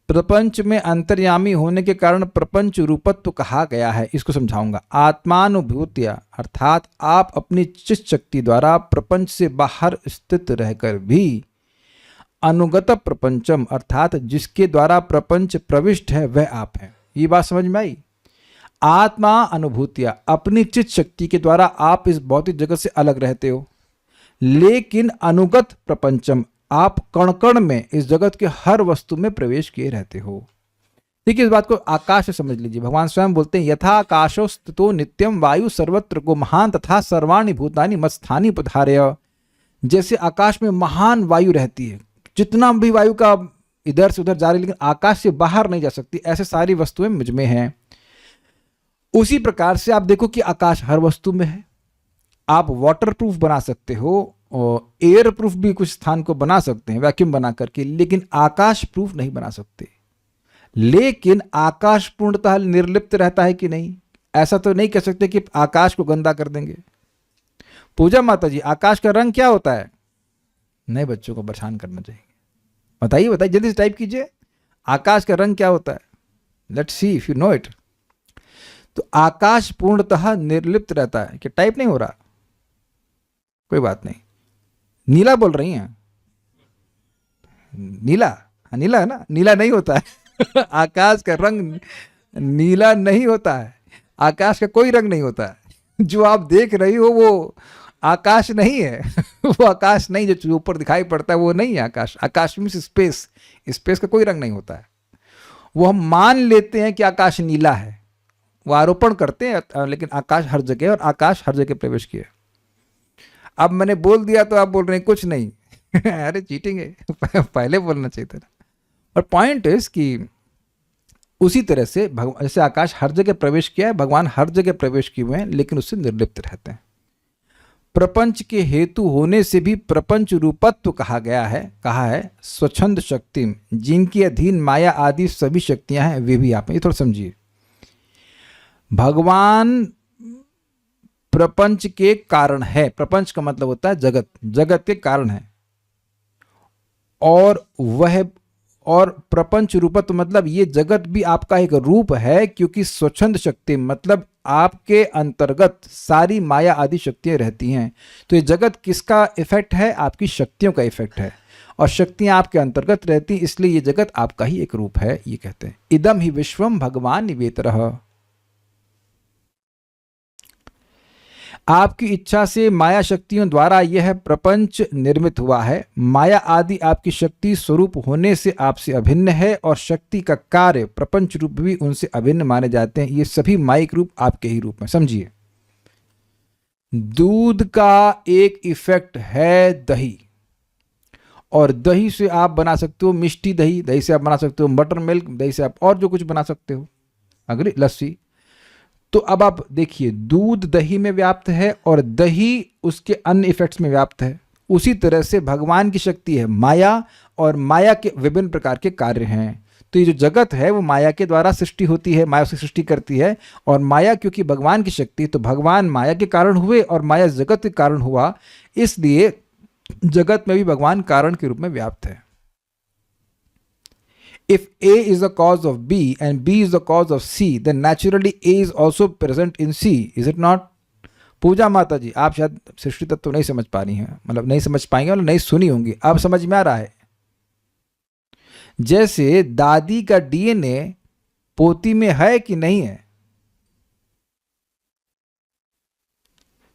प्रपंच में अंतर्यामी होने के कारण प्रपंच रूपत्व कहा गया है। इसको समझाऊंगा। आत्मानुभूतिया अर्थात आप अपनी चित्त शक्ति द्वारा प्रपंच से बाहर स्थित रहकर भी अनुगत प्रपंचम अर्थात जिसके द्वारा प्रपंच प्रविष्ट है वह आप हैं। ये बात समझ में आई? आत्मा अनुभूतिया अपनी चित्त शक्ति के द्वारा आप इस भौतिक जगत से अलग रहते हो, लेकिन अनुगत प्रपंचम आप कण कण में इस जगत के हर वस्तु में प्रवेश किए रहते हो। देखिए इस बात को आकाश से समझ लीजिए। भगवान स्वयं बोलते हैं यथा आकाशो स्थितो नित्यम वायु सर्वत्र को महान तथा सर्वाणि भूतानि मत्स्थानि उपधार्य। जैसे आकाश में महान वायु रहती है, जितना भी वायु का इधर से उधर जा रही, लेकिन आकाश से बाहर नहीं जा सकती, ऐसे सारी वस्तुएं मुझ में हैं। उसी प्रकार से आप देखो कि आकाश हर वस्तु में है। आप वाटर प्रूफ बना सकते हो और एयर प्रूफ भी कुछ स्थान को बना सकते हैं वैक्यूम बना करके, लेकिन आकाश प्रूफ नहीं बना सकते। लेकिन आकाश पूर्णतः निर्लिप्त रहता है कि नहीं? ऐसा तो नहीं कह सकते कि आकाश को गंदा कर देंगे। पूजा माता जी, आकाश का रंग क्या होता है? नए बच्चों को परेशान करना चाहिए। बताइए बताइए, जल्दी से टाइप कीजिए। आकाश का रंग क्या होता है? Let's see if you know it. तो आकाश पूर्णतः निर्लिप्त रहता है। कि टाइप नहीं हो रहा? कोई बात नहीं। नीला बोल रही हैं? नीला? हाँ नीला है ना? नीला नहीं होता है आकाश का रंग नीला नहीं होता है। आकाश का कोई रंग नहीं होता है। जो आप देख रही हो वो आकाश नहीं है वो आकाश नहीं, जो ऊपर दिखाई पड़ता है वो नहीं है आकाश। आकाश मीन्स स्पेस। स्पेस का कोई रंग नहीं होता है। वो हम मान लेते हैं कि आकाश नीला है, वो आरोपण करते हैं, लेकिन आकाश हर जगह और आकाश हर जगह प्रवेश किया। अब मैंने बोल दिया तो आप बोल रहे हैं कुछ नहीं अरे चीटिंग है पहले बोलना चाहिए था। और पॉइंट इज कि उसी तरह से जैसे आकाश हर जगह प्रवेश किया है, भगवान हर जगह प्रवेश किए हुए हैं, लेकिन उससे निर्लिप्त रहते हैं। प्रपंच के हेतु होने से भी प्रपंच रूपत्व कहा गया है। कहा है स्वच्छंद शक्ति, जिनकी अधीन माया आदि सभी शक्तियां हैं वे भी आप हैं। ये थोड़ा समझिए। भगवान प्रपंच के कारण है। प्रपंच का मतलब होता है जगत, जगत के कारण है। और प्रपंच रूपत्व मतलब ये जगत भी आपका एक रूप है, क्योंकि स्वच्छंद शक्ति मतलब आपके अंतर्गत सारी माया आदि शक्तियां रहती हैं। तो ये जगत किसका इफेक्ट है? आपकी शक्तियों का इफेक्ट है, और शक्तियां आपके अंतर्गत रहती, इसलिए ये जगत आपका ही एक रूप है। ये कहते हैं इदम ही विश्वम भगवान निवेतरः। आपकी इच्छा से माया शक्तियों द्वारा यह प्रपंच निर्मित हुआ है। माया आदि आपकी शक्ति स्वरूप होने से आपसे अभिन्न है, और शक्ति का कार्य प्रपंच रूप भी उनसे अभिन्न माने जाते हैं। ये सभी माइक रूप आपके ही रूप में। समझिए, दूध का एक इफेक्ट है दही, और दही से आप बना सकते हो मिष्टी दही, दही से आप बना सकते हो बटर मिल्क, दही से आप और जो कुछ बना सकते हो, अगर लस्सी। तो अब आप देखिए, दूध दही में व्याप्त है और दही उसके अन्य इफेक्ट्स में व्याप्त है। उसी तरह से भगवान की शक्ति है माया, और माया के विभिन्न प्रकार के कार्य हैं। तो ये जो जगत है वो माया के द्वारा सृष्टि होती है, माया उसकी सृष्टि करती है। और माया क्योंकि भगवान की शक्ति, तो भगवान माया के कारण हुए और माया जगत के कारण हुआ, इसलिए जगत में भी भगवान कारण के रूप में व्याप्त है। If A is the cause of B and B is the cause of C, then naturally A is also present in C, is it not? पूजा माता जी, आप शायद सृष्टि तत्व नहीं समझ पा रही हैं, मतलब नहीं समझ पाएंगे और नहीं सुनी होंगी, अब समझ में आ रहा है। जैसे दादी का डीएनए पोती में है कि नहीं है?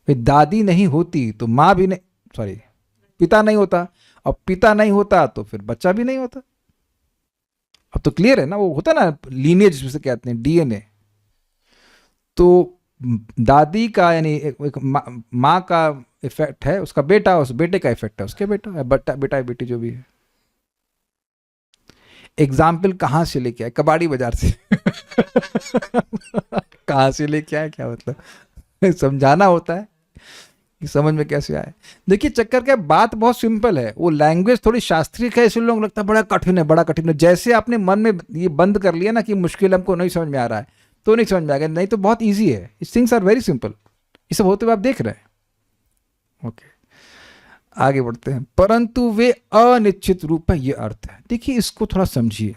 दादी नहीं होती तो माँ भी नहीं, सॉरी, पिता नहीं होता, और पिता नहीं होता तो फिर बच्चा भी नहीं होता। अब तो क्लियर है ना, वो होता ना लीनिएज जिसे कहते हैं, डीएनए। तो दादी का यानी एक माँ का इफेक्ट है, उसका बेटा, उस बेटे का इफेक्ट है उसके बेटा, बेटा बेटी जो भी है। एग्जाम्पल कहाँ से लेके आए? कबाड़ी बाजार से। कहाँ से लेके आए, क्या मतलब? समझाना होता है कि समझ में कैसे आए। देखिए चक्कर क्या, बात बहुत सिंपल है, वो लैंग्वेज थोड़ी शास्त्रीय है, इसलिए लोगों को लगता है बड़ा कठिन है, बड़ा कठिन है। जैसे आपने मन में ये बंद कर लिया ना कि मुश्किल हमको नहीं समझ में आ रहा है, तो नहीं समझ में आ गया, नहीं तो बहुत ईजी है। इस थिंग्स आर वेरी सिंपल, ये सब होते हुए आप देख रहे हैं। ओके, आगे बढ़ते हैं। परंतु वे अनिश्चित रूप है, ये अर्थ है। देखिए इसको थोड़ा समझिए।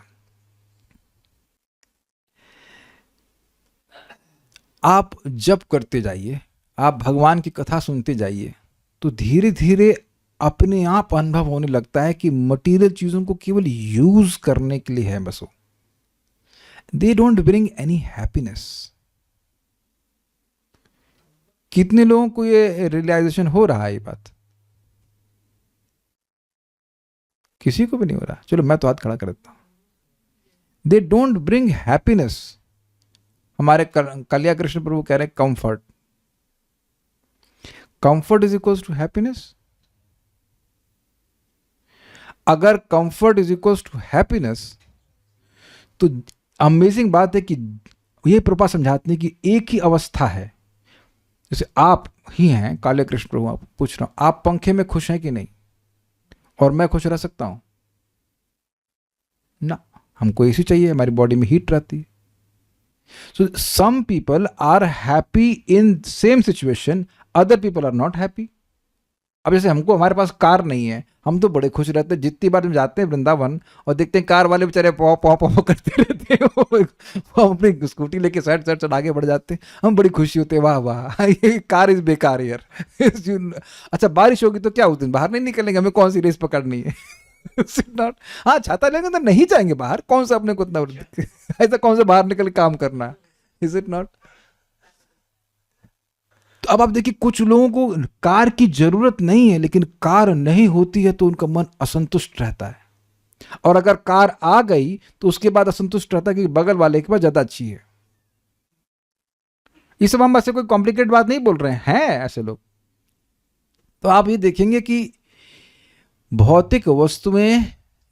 आप जप करते जाइए, आप भगवान की कथा सुनते जाइए, तो धीरे धीरे अपने आप अनुभव होने लगता है कि मटेरियल चीजों को केवल यूज करने के लिए है बस वो, दे डोंट ब्रिंग एनी हैप्पीनेस। कितने लोगों को ये रियलाइजेशन हो रहा है? ये बात किसी को भी नहीं हो रहा। चलो मैं तो हाथ खड़ा कर देता हूं। They don't bring happiness. हमारे कल्याण कृष्ण प्रभु कह रहे हैं comfort. Comfort is equals to happiness. अगर comfort is equals to happiness, तो अमेजिंग बात है कि ये प्रभा समझाते हैं कि एक ही अवस्था है। जैसे आप ही हैं काले कृष्ण प्रभु, आप पूछ रहा हूं, आप पंखे में खुश हैं कि नहीं? और मैं खुश रह सकता हूं ना? हमको एसी चाहिए, हमारी बॉडी में हीट रहती है। So some people are happy in same situation, other people are not happy. अब जैसे हमको, हमारे पास कार नहीं है, हम तो बड़े खुश रहते हैं। जितनी बार हम जाते हैं वृंदावन और देखते हैं कार वाले बेचारे पौ पौ पौ करते रहते हैं, वो अपनी स्कूटी लेके साइड साइड चढ़ आगे बढ़ जाते हैं, हम बड़ी खुशी होते हैं, वाह वाह ये कार इज बेकार यार। अच्छा बारिश होगी तो क्या उस दिन बाहर नहीं निकलेंगे, हमें कौन सी रेस पकड़नी है? नॉट। हाँ छाता लेंगे तो नहीं जाएंगे बाहर, कौन सा अपने को इतना ऐसा कौन सा बाहर निकल काम करना है? Is it not? तो अब आप देखिए कुछ लोगों को कार की जरूरत नहीं है, लेकिन कार नहीं होती है तो उनका मन असंतुष्ट रहता है, और अगर कार आ गई तो उसके बाद असंतुष्ट रहता है कि बगल वाले के पास ज्यादा अच्छी है। ये सब हम ऐसे कोई कॉम्प्लिकेटेड बात नहीं बोल रहे हैं ऐसे लोग। तो आप ये देखेंगे कि भौतिक वस्तुएं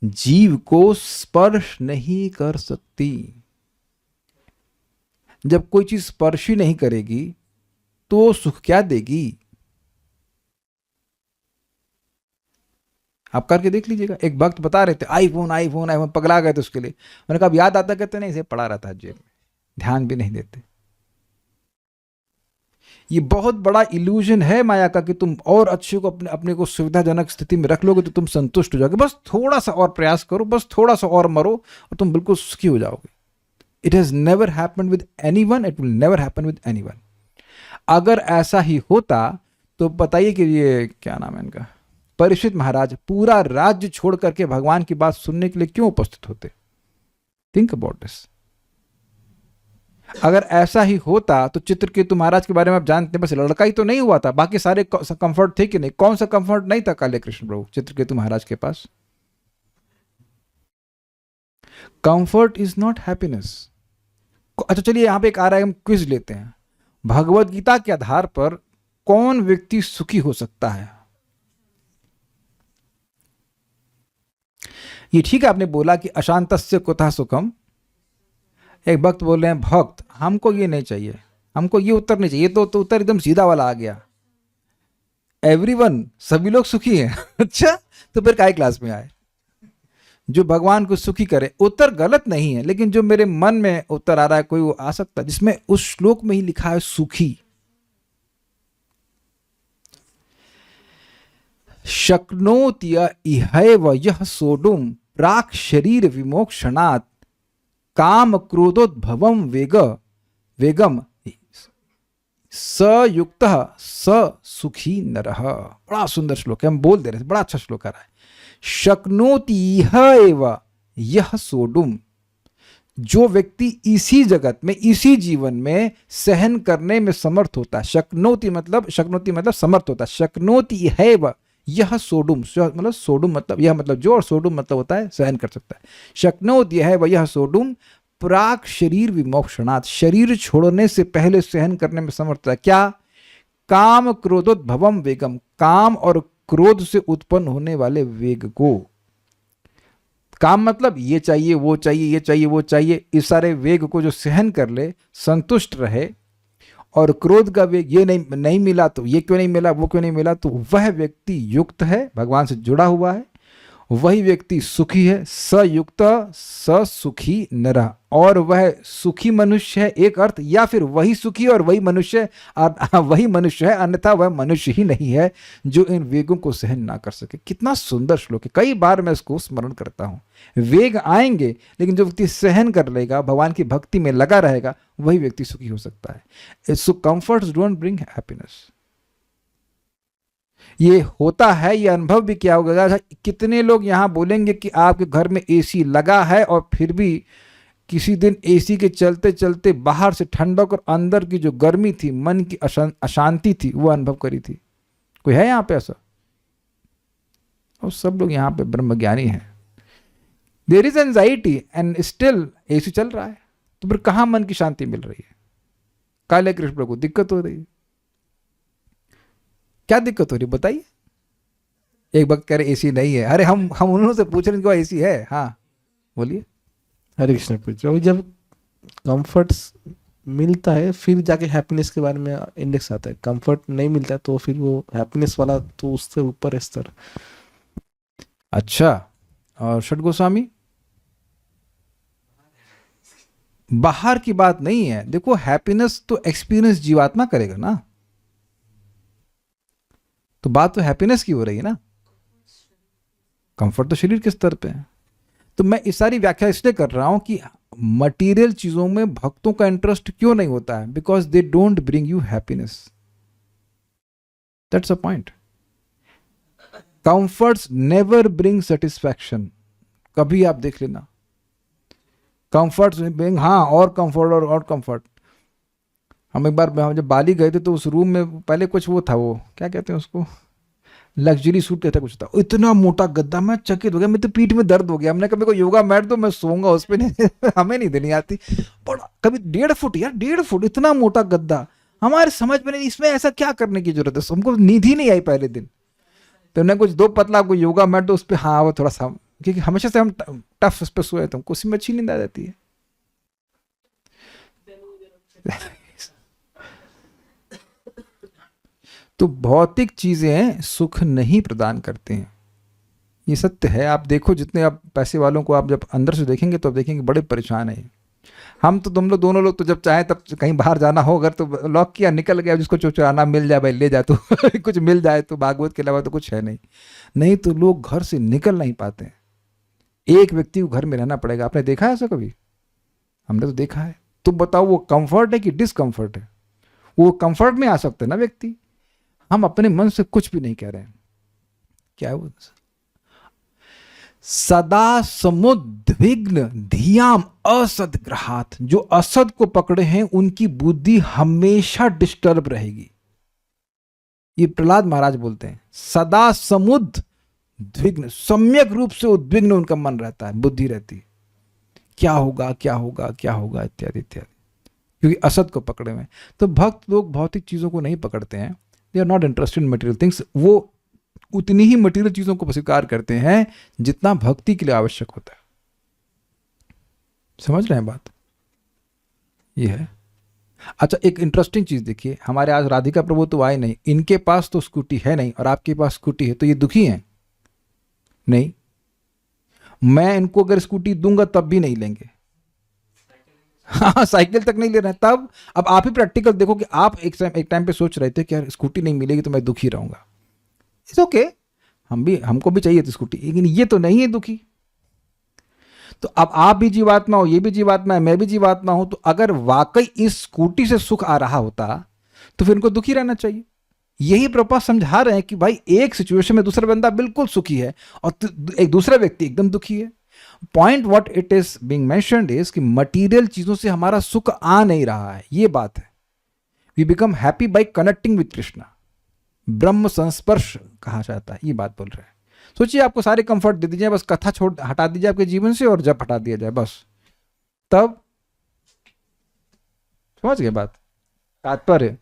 जीव को स्पर्श नहीं कर सकती। जब कोई चीज स्पर्श ही नहीं करेगी तो सुख क्या देगी? आप करके देख लीजिएगा। एक भक्त बता रहे थे आईफोन आईफोन आईफोन, पगला गए थे उसके लिए। मैंने कहा अब याद आता? कहते नहीं, इसे पड़ा रहता है जेब में, ध्यान भी नहीं देते। ये बहुत बड़ा इल्यूजन है माया का कि तुम और अच्छे को अपने को सुविधाजनक स्थिति में रख लोगे तो तुम संतुष्ट हो जाओगे। बस थोड़ा सा और प्रयास करो, बस थोड़ा सा और मरो और तुम बिल्कुल सुखी हो जाओगे। It has never happened with anyone, it will never happen with anyone. अगर ऐसा ही होता तो बताइए कि ये क्या नाम है इनका, परीक्षित महाराज पूरा राज्य छोड़ करके भगवान की बात सुनने के लिए क्यों उपस्थित होते? Think about this. अगर ऐसा ही होता तो चित्रकेतु महाराज के बारे में आप जानते हैं, बस लड़का ही तो नहीं हुआ था, बाकी सारे कंफर्ट थे कि नहीं? कौन सा कंफर्ट नहीं था काले कृष्ण प्रभु चित्रकेतु महाराज के पास? Comfort is not happiness. अच्छा चलिए यहां पे एक आ रहा है, हम क्विज लेते हैं। भगवत गीता के आधार पर कौन व्यक्ति सुखी हो सकता है? ये ठीक है आपने बोला कि अशांतस्य कुतः सुखम। एक भक्त बोल रहे हैं भक्त हमको ये नहीं चाहिए, हमको ये उत्तर नहीं चाहिए। तो उत्तर एकदम सीधा वाला आ गया, एवरीवन, सभी लोग सुखी हैं। अच्छा तो फिर काय क्लास में आए? जो भगवान को सुखी करे। उत्तर गलत नहीं है, लेकिन जो मेरे मन में उत्तर आ रहा है कोई वो आ सकता है जिसमें उस श्लोक में ही लिखा है सुखी। शक्नोत्य इहैव यः सोढुम् प्राक शरीर विमोक्षणात् काम क्रोधोद्भवम वेगम सयुक्तः स सुखी नरः। बड़ा सुंदर श्लोक है, हम बोल दे रहे थे, बड़ा अच्छा श्लोक आ रहा है। शक्नोति इह एव यह सोडुम, जो व्यक्ति इसी जगत में, इसी जीवन में सहन करने में समर्थ होता है। शक्नोति मतलब समर्थ होता है। शक्नोति इह एव यह सोडुम, मतलब सोडुम मतलब यह मतलब जो, और सोडुम मतलब होता है सहन कर सकता है। शक्नोति इह एव यह सोडुम प्राक शरीर विमोक्षणात्, शरीर छोड़ने से पहले सहन करने में समर्थ है। क्या? काम क्रोधोद्भवम वेगम, काम और क्रोध से उत्पन्न होने वाले वेग को। काम मतलब ये चाहिए वो चाहिए, ये चाहिए वो चाहिए, इस सारे वेग को जो सहन कर ले, संतुष्ट रहे। और क्रोध का वेग, ये नहीं मिला तो ये क्यों नहीं मिला, वो क्यों नहीं मिला, तो वह व्यक्ति युक्त है, भगवान से जुड़ा हुआ है, वही व्यक्ति सुखी है। सयुक्त स सुखी नरः, और वह सुखी मनुष्य है एक अर्थ, या फिर वही सुखी और वही मनुष्य है, अन्यथा वह मनुष्य ही नहीं है जो इन वेगों को सहन ना कर सके। कितना सुंदर श्लोक है, कई बार मैं इसको स्मरण करता हूँ। वेग आएंगे, लेकिन जो व्यक्ति सहन कर लेगा, भगवान की भक्ति में लगा रहेगा, वही व्यक्ति सुखी हो सकता है। सो कंफर्ट्स डोंट ब्रिंग हैप्पीनेस। ये होता है, ये अनुभव भी क्या होगा। कितने लोग यहाँ बोलेंगे कि आपके घर में एसी लगा है और फिर भी किसी दिन एसी के चलते चलते बाहर से ठंडक और अंदर की जो गर्मी थी, मन की अशांति थी, वो अनुभव करी थी? कोई है यहाँ पे ऐसा? और सब लोग यहाँ पे ब्रह्मज्ञानी हैं। There is anxiety and still AC चल रहा है, तो फिर कहाँ मन की शांति मिल रही है? काले कृष्ण को दिक्कत हो रही है। क्या दिक्कत हो रही है बताइए? एक वक्त कह रहे एसी नहीं है, अरे हम उन्होंने से पूछ रहे हैं कि एसी है। हाँ बोलिए। हरे कृष्ण पूछ रहा हूँ, जब कंफर्ट मिलता है फिर जाके हैप्पीनेस के बारे में इंडेक्स आता है। कंफर्ट नहीं मिलता है तो फिर वो हैप्पीनेस वाला तो उससे ऊपर है स्तर। अच्छा, और षट गोस्वामी? बाहर की बात नहीं है। देखो, हैप्पीनेस तो एक्सपीरियंस जीवात्मा करेगा ना, तो बात तो हैप्पीनेस की हो रही है ना। कंफर्ट तो शरीर के स्तर पे है। तो मैं इस सारी व्याख्या इसलिए कर रहा हूं कि मटेरियल चीजों में भक्तों का इंटरेस्ट क्यों नहीं होता है, because they don't bring you happiness. That's a point. Comforts never bring satisfaction. कभी आप देख लेना, कंफर्ट्स ब्रिंग, हाँ और कंफर्ट और कंफर्ट। हम एक बार जब बाली गए थे तो उस रूम में पहले कुछ वो था, वो क्या कहते हैं उसको, लग्जरी सूट कहता कुछ था, इतना मोटा गद्दा, मैं चकित हो गया, मेरे तो पीठ में दर्द हो गया। हमने कभी को योगा मैट दो, मैं सोऊंगा उस पर, नहीं हमें नहीं देनी आती। बड़ा कभी 1.5 फुट यार, 1.5 फुट इतना मोटा गद्दा, हमारे समझ में नहीं, इसमें ऐसा क्या करने की जरूरत है। हमको नींद ही नहीं आई पहले दिन। तो हमने कुछ 2 पतला आपको योगा मैट दो, उस पर हाँ वो थोड़ा सा, क्योंकि हमेशा से हम टफ उस पर सोए तो हमको उसी में अच्छी नींद आ जाती है। तो भौतिक चीजें सुख नहीं प्रदान करते हैं, ये सत्य है। आप देखो, जितने आप पैसे वालों को आप जब अंदर से देखेंगे तो आप देखेंगे बड़े परेशान है। हम तो तुम लोग दोनों लोग तो जब चाहे तब कहीं बाहर जाना हो, अगर तो लॉक किया निकल गया, जिसको चुराना मिल जाए भाई ले जाए, तो कुछ मिल जाए तो, भागवत के अलावा तो कुछ है नहीं। नहीं तो लोग घर से निकल नहीं पाते हैं। एक व्यक्ति को घर में रहना पड़ेगा। आपने देखा है ऐसा कभी? हमने तो देखा है। तो बताओ वो कंफर्ट है कि डिसकंफर्ट है? वो कंफर्ट में आ सकता है ना व्यक्ति। हम अपने मन से कुछ भी नहीं कह रहे हैं। क्या है वो? सदा समुद्विग्न धियाम असद ग्रहात, जो असद को पकड़े हैं उनकी बुद्धि हमेशा डिस्टर्ब रहेगी। ये प्रहलाद महाराज बोलते हैं, सदा समुद्विग्न, सम्यक रूप से उद्विग्न उनका मन रहता है, बुद्धि रहती है, क्या होगा क्या होगा क्या होगा इत्यादि इत्यादि, क्योंकि असद को पकड़े हुए। तो भक्त लोग भौतिक चीजों को नहीं पकड़ते हैं, they are not interested in material things. वो उतनी ही मटेरियल चीजों को स्वीकार करते हैं जितना भक्ति के लिए आवश्यक होता है। समझ रहे हैं बात? ये है। अच्छा, एक इंटरेस्टिंग चीज देखिए, हमारे आज राधिका प्रभु तो आए नहीं, इनके पास तो स्कूटी है नहीं और आपके पास स्कूटी है, तो ये दुखी हैं? नहीं। मैं इनको अगर स्कूटी दूंगा तब भी नहीं लेंगे। हाँ, साइकिल तक नहीं ले रहे हैं तब। अब आप ही प्रैक्टिकल देखो कि आप एक टाइम पे सोच रहे थे कि यार स्कूटी नहीं मिलेगी तो मैं दुखी रहूंगा। इट्स ओके, हमको भी चाहिए थी स्कूटी, लेकिन ये तो नहीं है दुखी। तो अब आप भी जीवात्मा हो, ये भी जीवात्मा है, मैं भी जीवात्मा हूं, तो अगर वाकई इस स्कूटी से सुख आ रहा होता तो फिर इनको दुखी रहना चाहिए। यही प्रभुपाद समझा रहे हैं कि भाई एक सिचुएशन में दूसरा बंदा बिल्कुल सुखी है और एक दूसरा व्यक्ति एकदम दुखी है। Point what it is being mentioned is कि मटेरियल चीजों से हमारा सुख आ नहीं रहा है, ये बात है। We become happy by connecting with Krishna, ब्रह्म संस्पर्श कहा जाता है, ये बात बोल रहे हैं। सोचिए आपको सारे कंफर्ट दे दीजिए, बस कथा छोड़ हटा दीजिए आपके जीवन से और जब हटा दिया जाए बस, तब समझ गए बात। तात्पर्य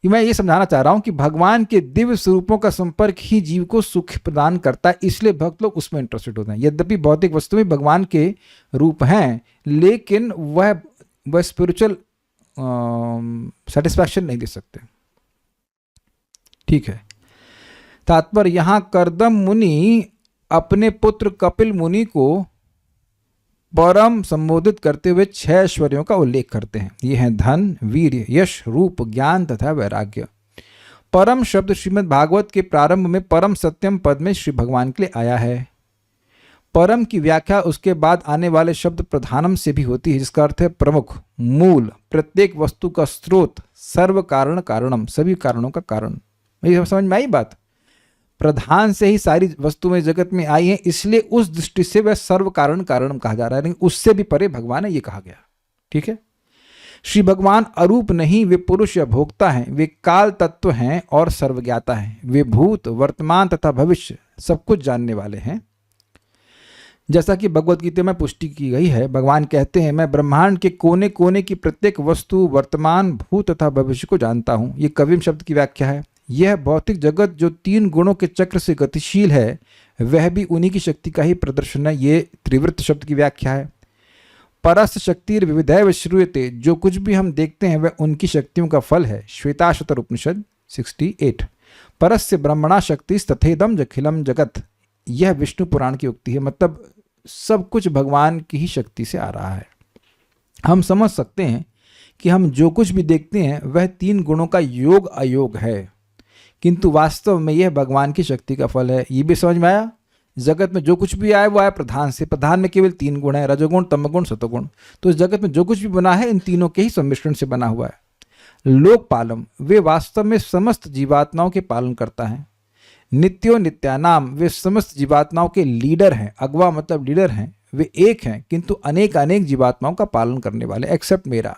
कि मैं ये समझाना चाह रहा हूं कि भगवान के दिव्य स्वरूपों का संपर्क ही जीव को सुख प्रदान करता है, इसलिए भक्त लोग उसमें इंटरेस्टेड होते हैं। यद्यपि भौतिक वस्तु में भगवान के रूप हैं, लेकिन वह स्पिरिचुअल सेटिस्फैक्शन नहीं दे सकते। ठीक है। तात्पर्य यहां कर्दम मुनि अपने पुत्र कपिल मुनि को परम संबोधित करते हुए 6 ऐश्वर्यों का उल्लेख करते हैं। ये हैं धन, वीर्य, यश, रूप, ज्ञान तथा वैराग्य। परम शब्द श्रीमद् भागवत के प्रारंभ में परम सत्यम पद में श्री भगवान के लिए आया है। परम की व्याख्या उसके बाद आने वाले शब्द प्रधानम से भी होती है, जिसका अर्थ है प्रमुख, मूल, प्रत्येक वस्तु का स्रोत, सर्व कारण कारणम, सभी कारणों का कारण। ये समझ में आई बात। प्रधान से ही सारी वस्तुएं जगत में आई हैं, इसलिए उस दृष्टि से वह सर्व कारण कारणम कहा जा रहा है, लेकिन उससे भी परे भगवान है, ये कहा गया। ठीक है। श्री भगवान अरूप नहीं, वे पुरुष या भोक्ता हैं, वे काल तत्व हैं और सर्वज्ञाता हैं। वे भूत, वर्तमान तथा भविष्य सब कुछ जानने वाले हैं। जैसा कि भगवत गीता में पुष्टि की गई है, भगवान कहते हैं, मैं ब्रह्मांड के कोने कोने की प्रत्येक वस्तु, वर्तमान, भूत तथा भविष्य को जानता हूं। ये कविम शब्द की व्याख्या है। यह भौतिक जगत जो 3 गुणों के चक्र से गतिशील है, वह भी उन्हीं की शक्ति का ही प्रदर्शन है। ये त्रिवृत्त शब्द की व्याख्या है। परस्य शक्तिर विविधैव श्रूयते, जो कुछ भी हम देखते हैं वह उनकी शक्तियों का फल है। श्वेताश्वतर उपनिषद 68। परस्य ब्रह्मणा शक्ति तथेदम जखिलम जगत, यह विष्णु पुराण की उक्ति है। मतलब सब कुछ भगवान की ही शक्ति से आ रहा है। हम समझ सकते हैं कि हम जो कुछ भी देखते हैं वह 3 गुणों का योग अयोग है, किंतु वास्तव में यह भगवान की शक्ति का फल है। ये भी समझ में आया। जगत में जो कुछ भी आया वो आया प्रधान से। प्रधान में केवल 3 गुण है, रजोगुण, तमोगुण, सतोगुण। तो इस जगत में जो कुछ भी बना है इन तीनों के ही सम्मिश्रण से बना हुआ है। लोकपालम, वे वास्तव में समस्त जीवात्माओं के पालन करता है। नित्यो नित्यानाम, वे समस्त जीवात्माओं के लीडर हैं। अगवा मतलब लीडर हैं। वे एक हैं किंतु अनेक अनेक जीवात्माओं का पालन करने वाले, एक्सेप्ट मेरा,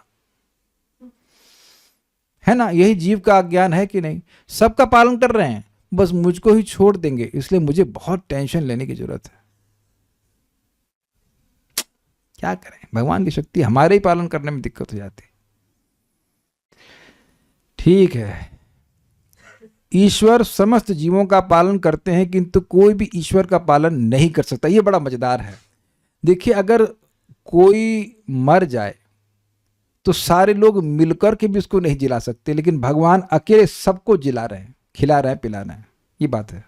है ना। यही जीव का ज्ञान है कि नहीं। सबका पालन कर रहे हैं, बस मुझको ही छोड़ देंगे, इसलिए मुझे बहुत टेंशन लेने की जरूरत है। क्या करें, भगवान की शक्ति हमारे ही पालन करने में दिक्कत हो जाती। ठीक है। ईश्वर समस्त जीवों का पालन करते हैं, किंतु कोई भी ईश्वर का पालन नहीं कर सकता। ये बड़ा मजेदार है। देखिए, अगर कोई मर जाए तो सारे लोग मिलकर के भी उसको नहीं जिला सकते, लेकिन भगवान अकेले सबको जिला रहे हैं, खिला रहे हैं, पिला रहे हैं। ये बात है।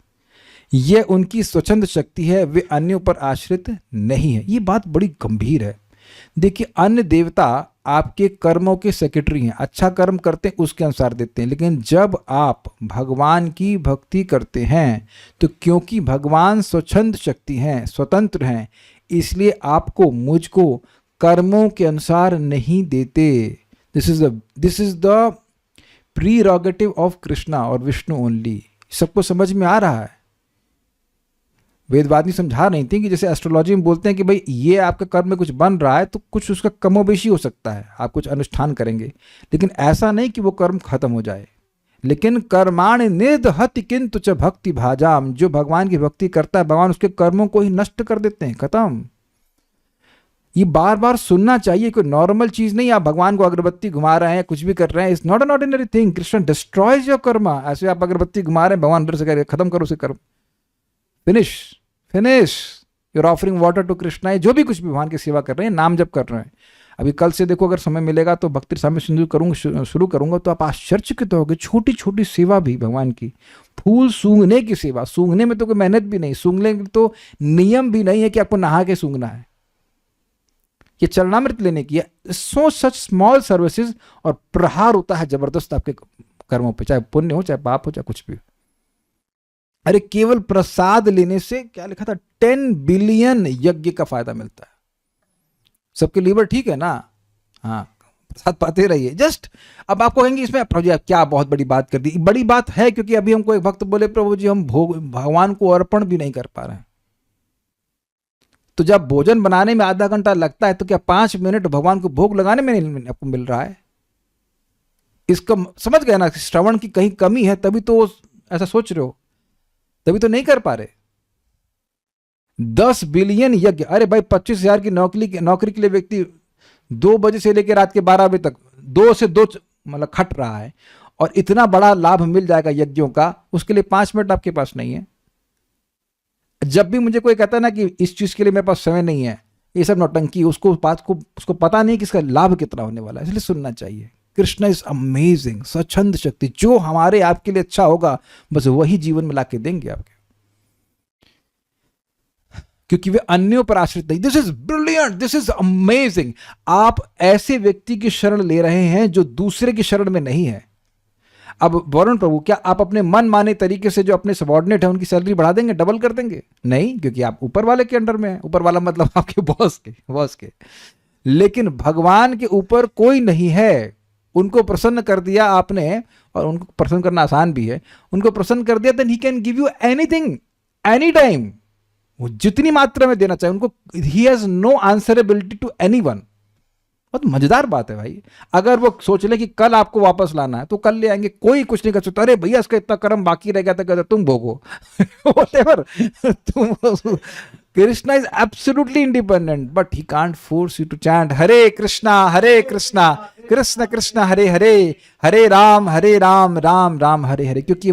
यह उनकी स्वच्छंद शक्ति है, वे अन्यों पर आश्रित नहीं है। ये बात बड़ी गंभीर है। देखिए, अन्य देवता आपके कर्मों के सेक्रेटरी हैं। अच्छा कर्म करते हैं उसके अनुसार देते हैं, लेकिन जब आप भगवान की भक्ति करते हैं तो क्योंकि भगवान स्वच्छंद शक्ति हैं, स्वतंत्र हैं, इसलिए आपको, मुझको कर्मों के अनुसार नहीं देते। This is the prerogative of Krishna और विष्णु ओनली। सबको समझ में आ रहा है। वेदवादी समझा नहीं थी कि जैसे एस्ट्रोलॉजी में बोलते हैं कि भाई ये आपका कर्म में कुछ बन रहा है तो कुछ उसका कमोबेशी हो सकता है, आप कुछ अनुष्ठान करेंगे, लेकिन ऐसा नहीं कि वो कर्म खत्म हो जाए। लेकिन कर्माणि निर्दहति किंतु च भक्ति भाजाम, जो भगवान की भक्ति करता है भगवान उसके कर्मों को ही नष्ट कर देते हैं, खत्म। ये बार बार सुनना चाहिए, कोई नॉर्मल चीज नहीं। आप भगवान को अगरबत्ती घुमा रहे हैं, कुछ भी कर रहे हैं, it's not an ordinary thing. Krishna destroys your Karma. ऐसे आप अगरबत्ती घुमा रहे हैं, भगवान अंदर से कह रहे खत्म करो उसे कर्म, finish your offering water to Krishna. जो भी कुछ भी भगवान की सेवा कर रहे हैं, नाम जप कर रहे हैं। अभी कल से देखो, अगर समय मिलेगा तो भक्ति सामने शुरू करूंगा तो आप आश्चर्यचकित होगे। छोटी छोटी सेवा भी भगवान की, फूल सूंघने की सेवा। सूंघने में तो कोई मेहनत भी नहीं, सूंघने के तो नियम भी नहीं है कि आपको नहा के सूंघना है, ये चरणामृत लेने की है। सो सच स्मॉल सर्विसेज, और प्रहार होता है जबरदस्त आपके कर्मों पे, चाहे पुण्य हो चाहे पाप हो चाहे कुछ भी। अरे केवल प्रसाद लेने से क्या लिखा था, 10 बिलियन यज्ञ का फायदा मिलता है। सबके लीवर ठीक है ना, हाँ प्रसाद पाते रहिए। जस्ट अब आपको कहेंगे इसमें प्रभु जी आप क्या बहुत बड़ी बात कर दी, बड़ी बात है क्योंकि अभी हमको एक भक्त बोले प्रभु जी हम भोग भगवान को अर्पण भी नहीं कर पा रहे हैं। तो जब भोजन बनाने में आधा घंटा लगता है तो क्या 5 मिनट भगवान को भोग लगाने में नहीं आपको मिल रहा है? इसका समझ गए ना, श्रवण की कहीं कमी है तभी तो ऐसा सोच रहे हो, तभी तो नहीं कर पा रहे। 10 बिलियन यज्ञ, अरे भाई 25,000 की नौकरी के लिए व्यक्ति 2 बजे से लेकर रात के 12 बजे तक 2 से 2 मतलब खट रहा है और इतना बड़ा लाभ मिल जाएगा यज्ञों का, उसके लिए 5 मिनट आपके पास नहीं है। जब भी मुझे कोई कहता है ना कि इस चीज के लिए मेरे पास समय नहीं है, ये सब नौटंकी, उसको पता नहीं कि इसका लाभ कितना होने वाला है, इसलिए सुनना चाहिए। कृष्णा इज अमेजिंग, स्वच्छंद शक्ति, जो हमारे आपके लिए अच्छा होगा बस वही जीवन में लाके देंगे आपके, क्योंकि वे अन्यों पर आश्रित नहीं। This is brilliant, this is amazing. आप ऐसे व्यक्ति की शरण ले रहे हैं जो दूसरे की शरण में नहीं है। अब वरुण प्रभु क्या आप अपने मन माने तरीके से जो अपने सबॉर्डिनेट है उनकी सैलरी बढ़ा देंगे, डबल कर देंगे? नहीं, क्योंकि आप ऊपर वाले के अंडर में हैं। ऊपर वाला मतलब आपके बॉस के। लेकिन भगवान के ऊपर कोई नहीं है, उनको प्रसन्न कर दिया आपने, और उनको प्रसन्न करना आसान भी है, उनको प्रसन्न कर दिया then he can give you anything any time, वो जितनी मात्रा में देना चाहिए उनको। He has no answerability to anyone. बहुत मजेदार बात है भाई। अगर वो सोच ले कि कल आपको वापस लाना है तो कल ले आएंगे, कोई कुछ नहीं कर सकता। अरे भैया इसका इतना कर्म बाकी रह गया था, कहते तुम भोगो व्हाटएवर तुम। Krishna is absolutely independent but he can't force you to chant Hare Krishna Krishna Krishna Hare Hare, Hare Ram Ram Ram Hare Hare, क्योंकि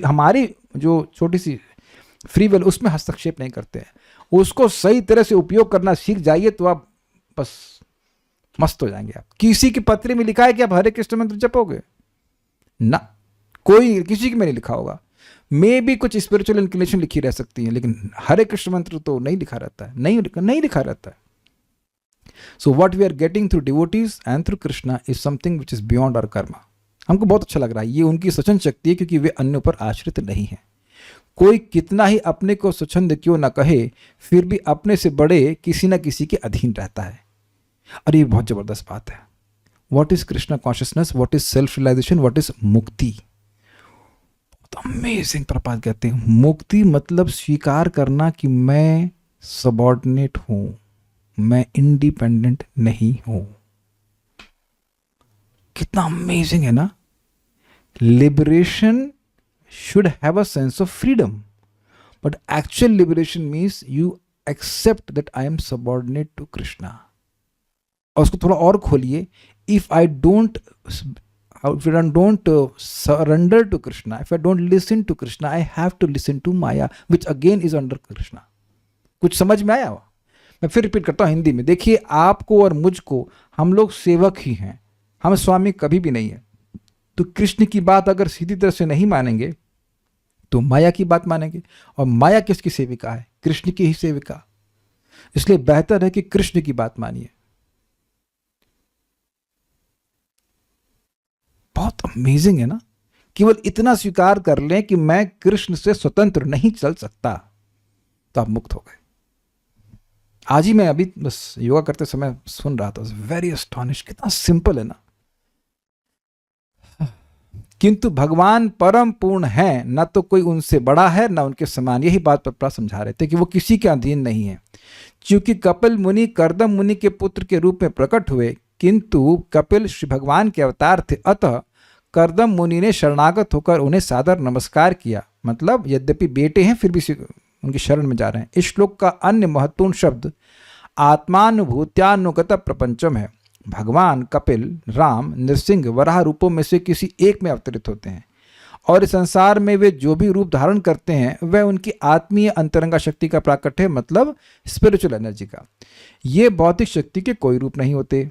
हमारी जो छोटी सी फ्री विल उसमें हस्तक्षेप नहीं करते हैं। उसको सही तरह से उपयोग करना सीख जाइए तो आप बस मस्त हो जाएंगे। आप किसी की पत्री में लिखा है कि आप हरे कृष्ण मंत्र जपोगे ना, कोई किसी की में नहीं लिखा होगा। मे भी कुछ स्पिरिचुअल इंक्लिनेशन लिखी रह सकती है, लेकिन हरे कृष्ण मंत्र तो नहीं लिखा रहता है, नहीं लिखा रहता है। So what we are getting through devotees and through Krishna is something which is beyond our karma. हमको बहुत अच्छा लग रहा है, ये उनकी स्वच्छंद शक्ति है क्योंकि वे अन्यों पर आश्रित नहीं है। कोई कितना ही अपने को स्वच्छंद क्यों ना कहे, फिर भी अपने से बड़े किसी ना किसी के अधीन रहता है। और ये बहुत जबरदस्त बात है। What is Krishna consciousness, what is self realization, what is mukti. बहुत अमेजिंग प्रपात कहते हैं, मुक्ति मतलब स्वीकार करना कि मैं सबॉर्डिनेट हूं, मैं इंडिपेंडेंट नहीं हूं। कितना अमेजिंग है ना। Liberation should have a sense of freedom, but actual liberation means you accept that I am subordinate to Krishna. और उसको थोड़ा और खोलिए, if I don't surrender to Krishna, if I don't listen to Krishna, I have to listen to Maya, which again is under Krishna. कुछ समझ में आया? मैं फिर रिपीट करता हूँ हिंदी में। देखिए, आपको और मुझको, हम लोग सेवक ही हैं, हम स्वामी कभी भी नहीं है। तो कृष्ण की बात अगर सीधी तरह से नहीं मानेंगे तो माया की बात मानेंगे, और माया किसकी सेविका है? कृष्ण की ही सेविका। इसलिए बेहतर है कि कृष्ण की बात मानिए। बहुत अमेजिंग है ना। केवल इतना स्वीकार कर लें कि मैं कृष्ण से स्वतंत्र नहीं चल सकता, तो आप मुक्त हो गए। आज ही मैं अभी बस योगा करते समय सुन रहा था, वेरी एस्टॉनिश, कितना सिंपल है ना। किंतु भगवान परम पूर्ण है, न तो कोई उनसे बड़ा है न उनके समान। यही बात प्रभुपाद समझा रहे थे कि वो किसी के अधीन नहीं है। क्योंकि कपिल मुनि कर्दम मुनि के पुत्र के रूप में प्रकट हुए, किंतु कपिल श्री भगवान के अवतार थे, अतः कर्दम मुनि ने शरणागत होकर उन्हें सादर नमस्कार किया। मतलब यद्यपि बेटे हैं फिर भी उनकी शरण में जा रहे हैं। इस श्लोक का अन्य महत्वपूर्ण शब्द आत्मानुभूत्यानुगत प्रपंचम है। भगवान कपिल, राम, नृसिंह, वराह रूपों में से किसी एक में अवतरित होते हैं, और इस संसार में वे जो भी रूप धारण करते हैं वह उनकी आत्मीय अंतरंगा शक्ति का प्राकट्य है, मतलब स्पिरिचुअल एनर्जी का। ये भौतिक शक्ति के कोई रूप नहीं होते।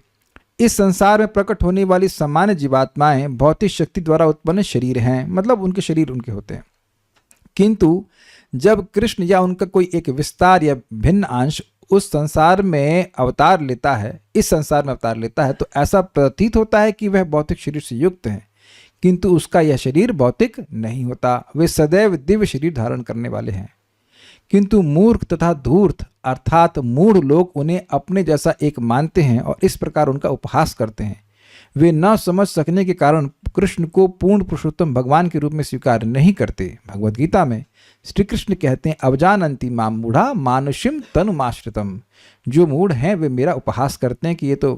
इस संसार में प्रकट होने वाली सामान्य जीवात्माएं भौतिक शक्ति द्वारा उत्पन्न शरीर हैं, मतलब उनके शरीर उनके होते हैं। किंतु जब कृष्ण या उनका कोई एक विस्तार या भिन्न अंश उस संसार में अवतार लेता है, इस संसार में अवतार लेता है, तो ऐसा प्रतीत होता है कि वह भौतिक शरीर से युक्त है, किंतु उसका यह शरीर भौतिक नहीं होता। वे सदैव दिव्य शरीर धारण करने वाले हैं। किंतु मूर्ख तथा धूर्त अर्थात मूढ़ लोग उन्हें अपने जैसा एक मानते हैं और इस प्रकार उनका उपहास करते हैं। वे न समझ सकने के कारण कृष्ण को पूर्ण पुरुषोत्तम भगवान के रूप में स्वीकार नहीं करते। भगवद गीता में श्री कृष्ण कहते हैं, अवजानन्ति माम मूढ़ा मानुषिम तनुमाश्रितम। जो मूढ़ हैं वे मेरा उपहास करते हैं कि ये तो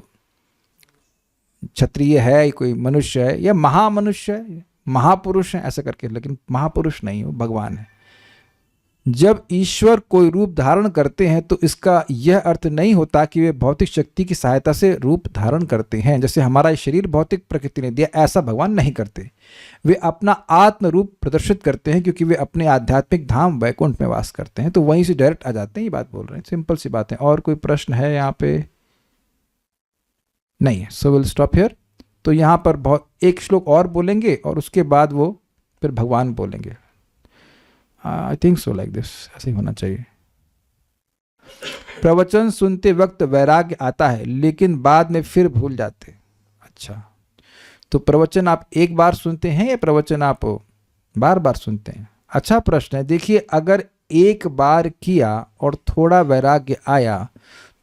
क्षत्रिय है, ये कोई मनुष्य है या महामनुष्य है, महापुरुष है, ऐसा करके। लेकिन महापुरुष नहीं, हो भगवान है। जब ईश्वर कोई रूप धारण करते हैं तो इसका यह अर्थ नहीं होता कि वे भौतिक शक्ति की सहायता से रूप धारण करते हैं, जैसे हमारा शरीर भौतिक प्रकृति ने दिया, ऐसा भगवान नहीं करते। वे अपना आत्म रूप प्रदर्शित करते हैं क्योंकि वे अपने आध्यात्मिक धाम वैकुंठ में वास करते हैं। तो वहीं से डायरेक्ट आ जाते हैं, ये बात बोल रहे हैं, सिंपल सी बात है। और कोई प्रश्न है यहाँ पे? नहीं है, सो विल स्टॉप हियर। तो यहाँ पर बहुत एक श्लोक और बोलेंगे और उसके बाद वो फिर भगवान बोलेंगे। I think so, like this, ऐसे ही होना चाहिए। प्रवचन सुनते वक्त वैराग्य आता है लेकिन बाद में फिर भूल जाते। अच्छा, तो प्रवचन आप एक बार सुनते हैं या प्रवचन आप बार बार सुनते हैं? अच्छा प्रश्न है। देखिए, अगर एक बार किया और थोड़ा वैराग्य आया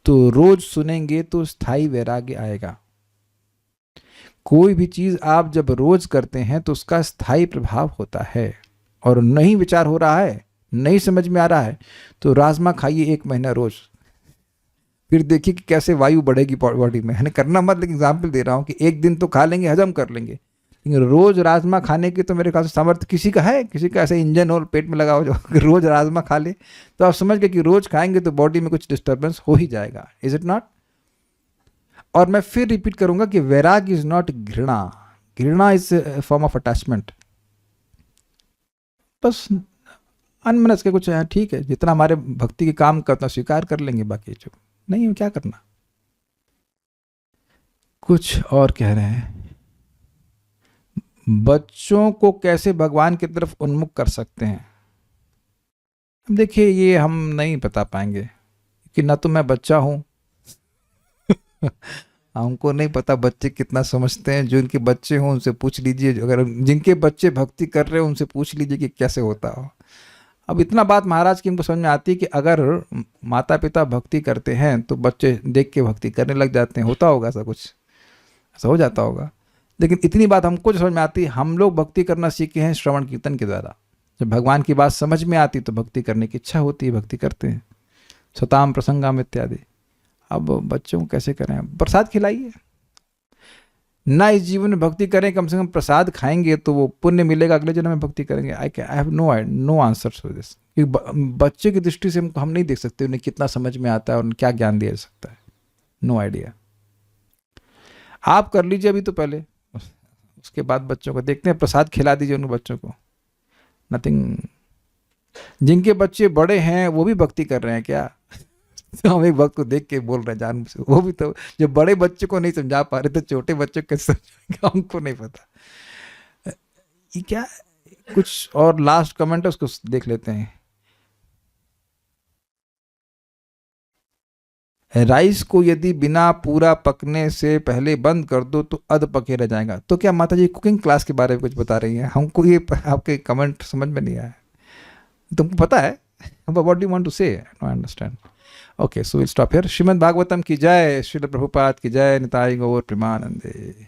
तो रोज सुनेंगे तो स्थायी वैराग्य आएगा। कोई भी चीज आप जब रोज करते हैं तो उसका स्थायी प्रभाव होता है। और नहीं विचार हो रहा है, नहीं समझ में आ रहा है, तो राजमा खाइए 1 महीना रोज, फिर देखिए कि कैसे वायु बढ़ेगी बॉडी में। है करना मत, लेकिन एग्जाम्पल दे रहा हूँ कि एक दिन तो खा लेंगे, हजम कर लेंगे, लेकिन रोज राजमा खाने की तो मेरे ख्याल से सामर्थ्य किसी का है? किसी का ऐसे इंजन और पेट में लगा हो जो रोज राजमा खा ले? तो आप समझ गए कि रोज खाएंगे तो बॉडी में कुछ डिस्टर्बेंस हो ही जाएगा। Is it not? और मैं फिर रिपीट करूंगा कि वैराग इज नॉट घृणा। घृणा is a form of attachment. बस अनमनस के कुछ है, ठीक है, जितना हमारे भक्ति के काम का उतना स्वीकार कर लेंगे, बाकी जो नहीं क्या करना। कुछ और कह रहे हैं, बच्चों को कैसे भगवान की तरफ उन्मुख कर सकते हैं? देखिए, ये हम नहीं बता पाएंगे कि ना तो मैं बच्चा हूं हमको नहीं पता बच्चे कितना समझते हैं। जो इनके बच्चे हों उनसे पूछ लीजिए, अगर जिनके बच्चे भक्ति कर रहे हो उनसे पूछ लीजिए कि कैसे होता हो। अब इतना बात महाराज की इनको समझ में आती है कि अगर माता पिता भक्ति करते हैं तो बच्चे देख के भक्ति करने लग जाते हैं। होता होगा ऐसा कुछ, ऐसा हो जाता होगा। लेकिन इतनी बात हमको जो समझ में आती है, हम लोग भक्ति करना सीखे हैं श्रवण कीर्तन के द्वारा। जब भगवान की बात समझ में आती तो भक्ति करने की इच्छा होती है, भक्ति करते हैं, सताम प्रसंगाम इत्यादि। अब बच्चों को कैसे करें? प्रसाद खिलाइए ना, इस जीवन में भक्ति करें, कम से कम प्रसाद खाएंगे तो वो पुण्य मिलेगा, अगले जन्म में भक्ति करेंगे। I have no answer for this. बच्चे की दृष्टि से हम नहीं देख सकते उन्हें कितना समझ में आता है और क्या ज्ञान दिया जा सकता है। No idea. आप कर लीजिए अभी तो पहले, उसके बाद बच्चों को देखते हैं। प्रसाद खिला दीजिए उन बच्चों को, नथिंग। जिनके बच्चे बड़े हैं वो भी भक्ति कर रहे हैं क्या? तो हम एक वक्त को देख के बोल रहे हैं जान से, वो भी तो जो बड़े बच्चे को नहीं समझा पा रहे तो छोटे बच्चे को कैसे समझाएंगे? हमको नहीं पता ये क्या। कुछ और लास्ट कमेंट है, उसको देख लेते हैं। राइस को यदि बिना पूरा पकने से पहले बंद कर दो तो अध पके रह जाएगा। तो क्या माता जी कुकिंग क्लास के बारे में कुछ बता रही हैं? हमको ये आपके कमेंट समझ में नहीं आया। तुमको पता है? What do you want to say? No understand. Okay, so will stop here. Srimad Bhagavatam की जय, श्रील प्रभुपाद की जय, निताई गौर प्रेमानंदे।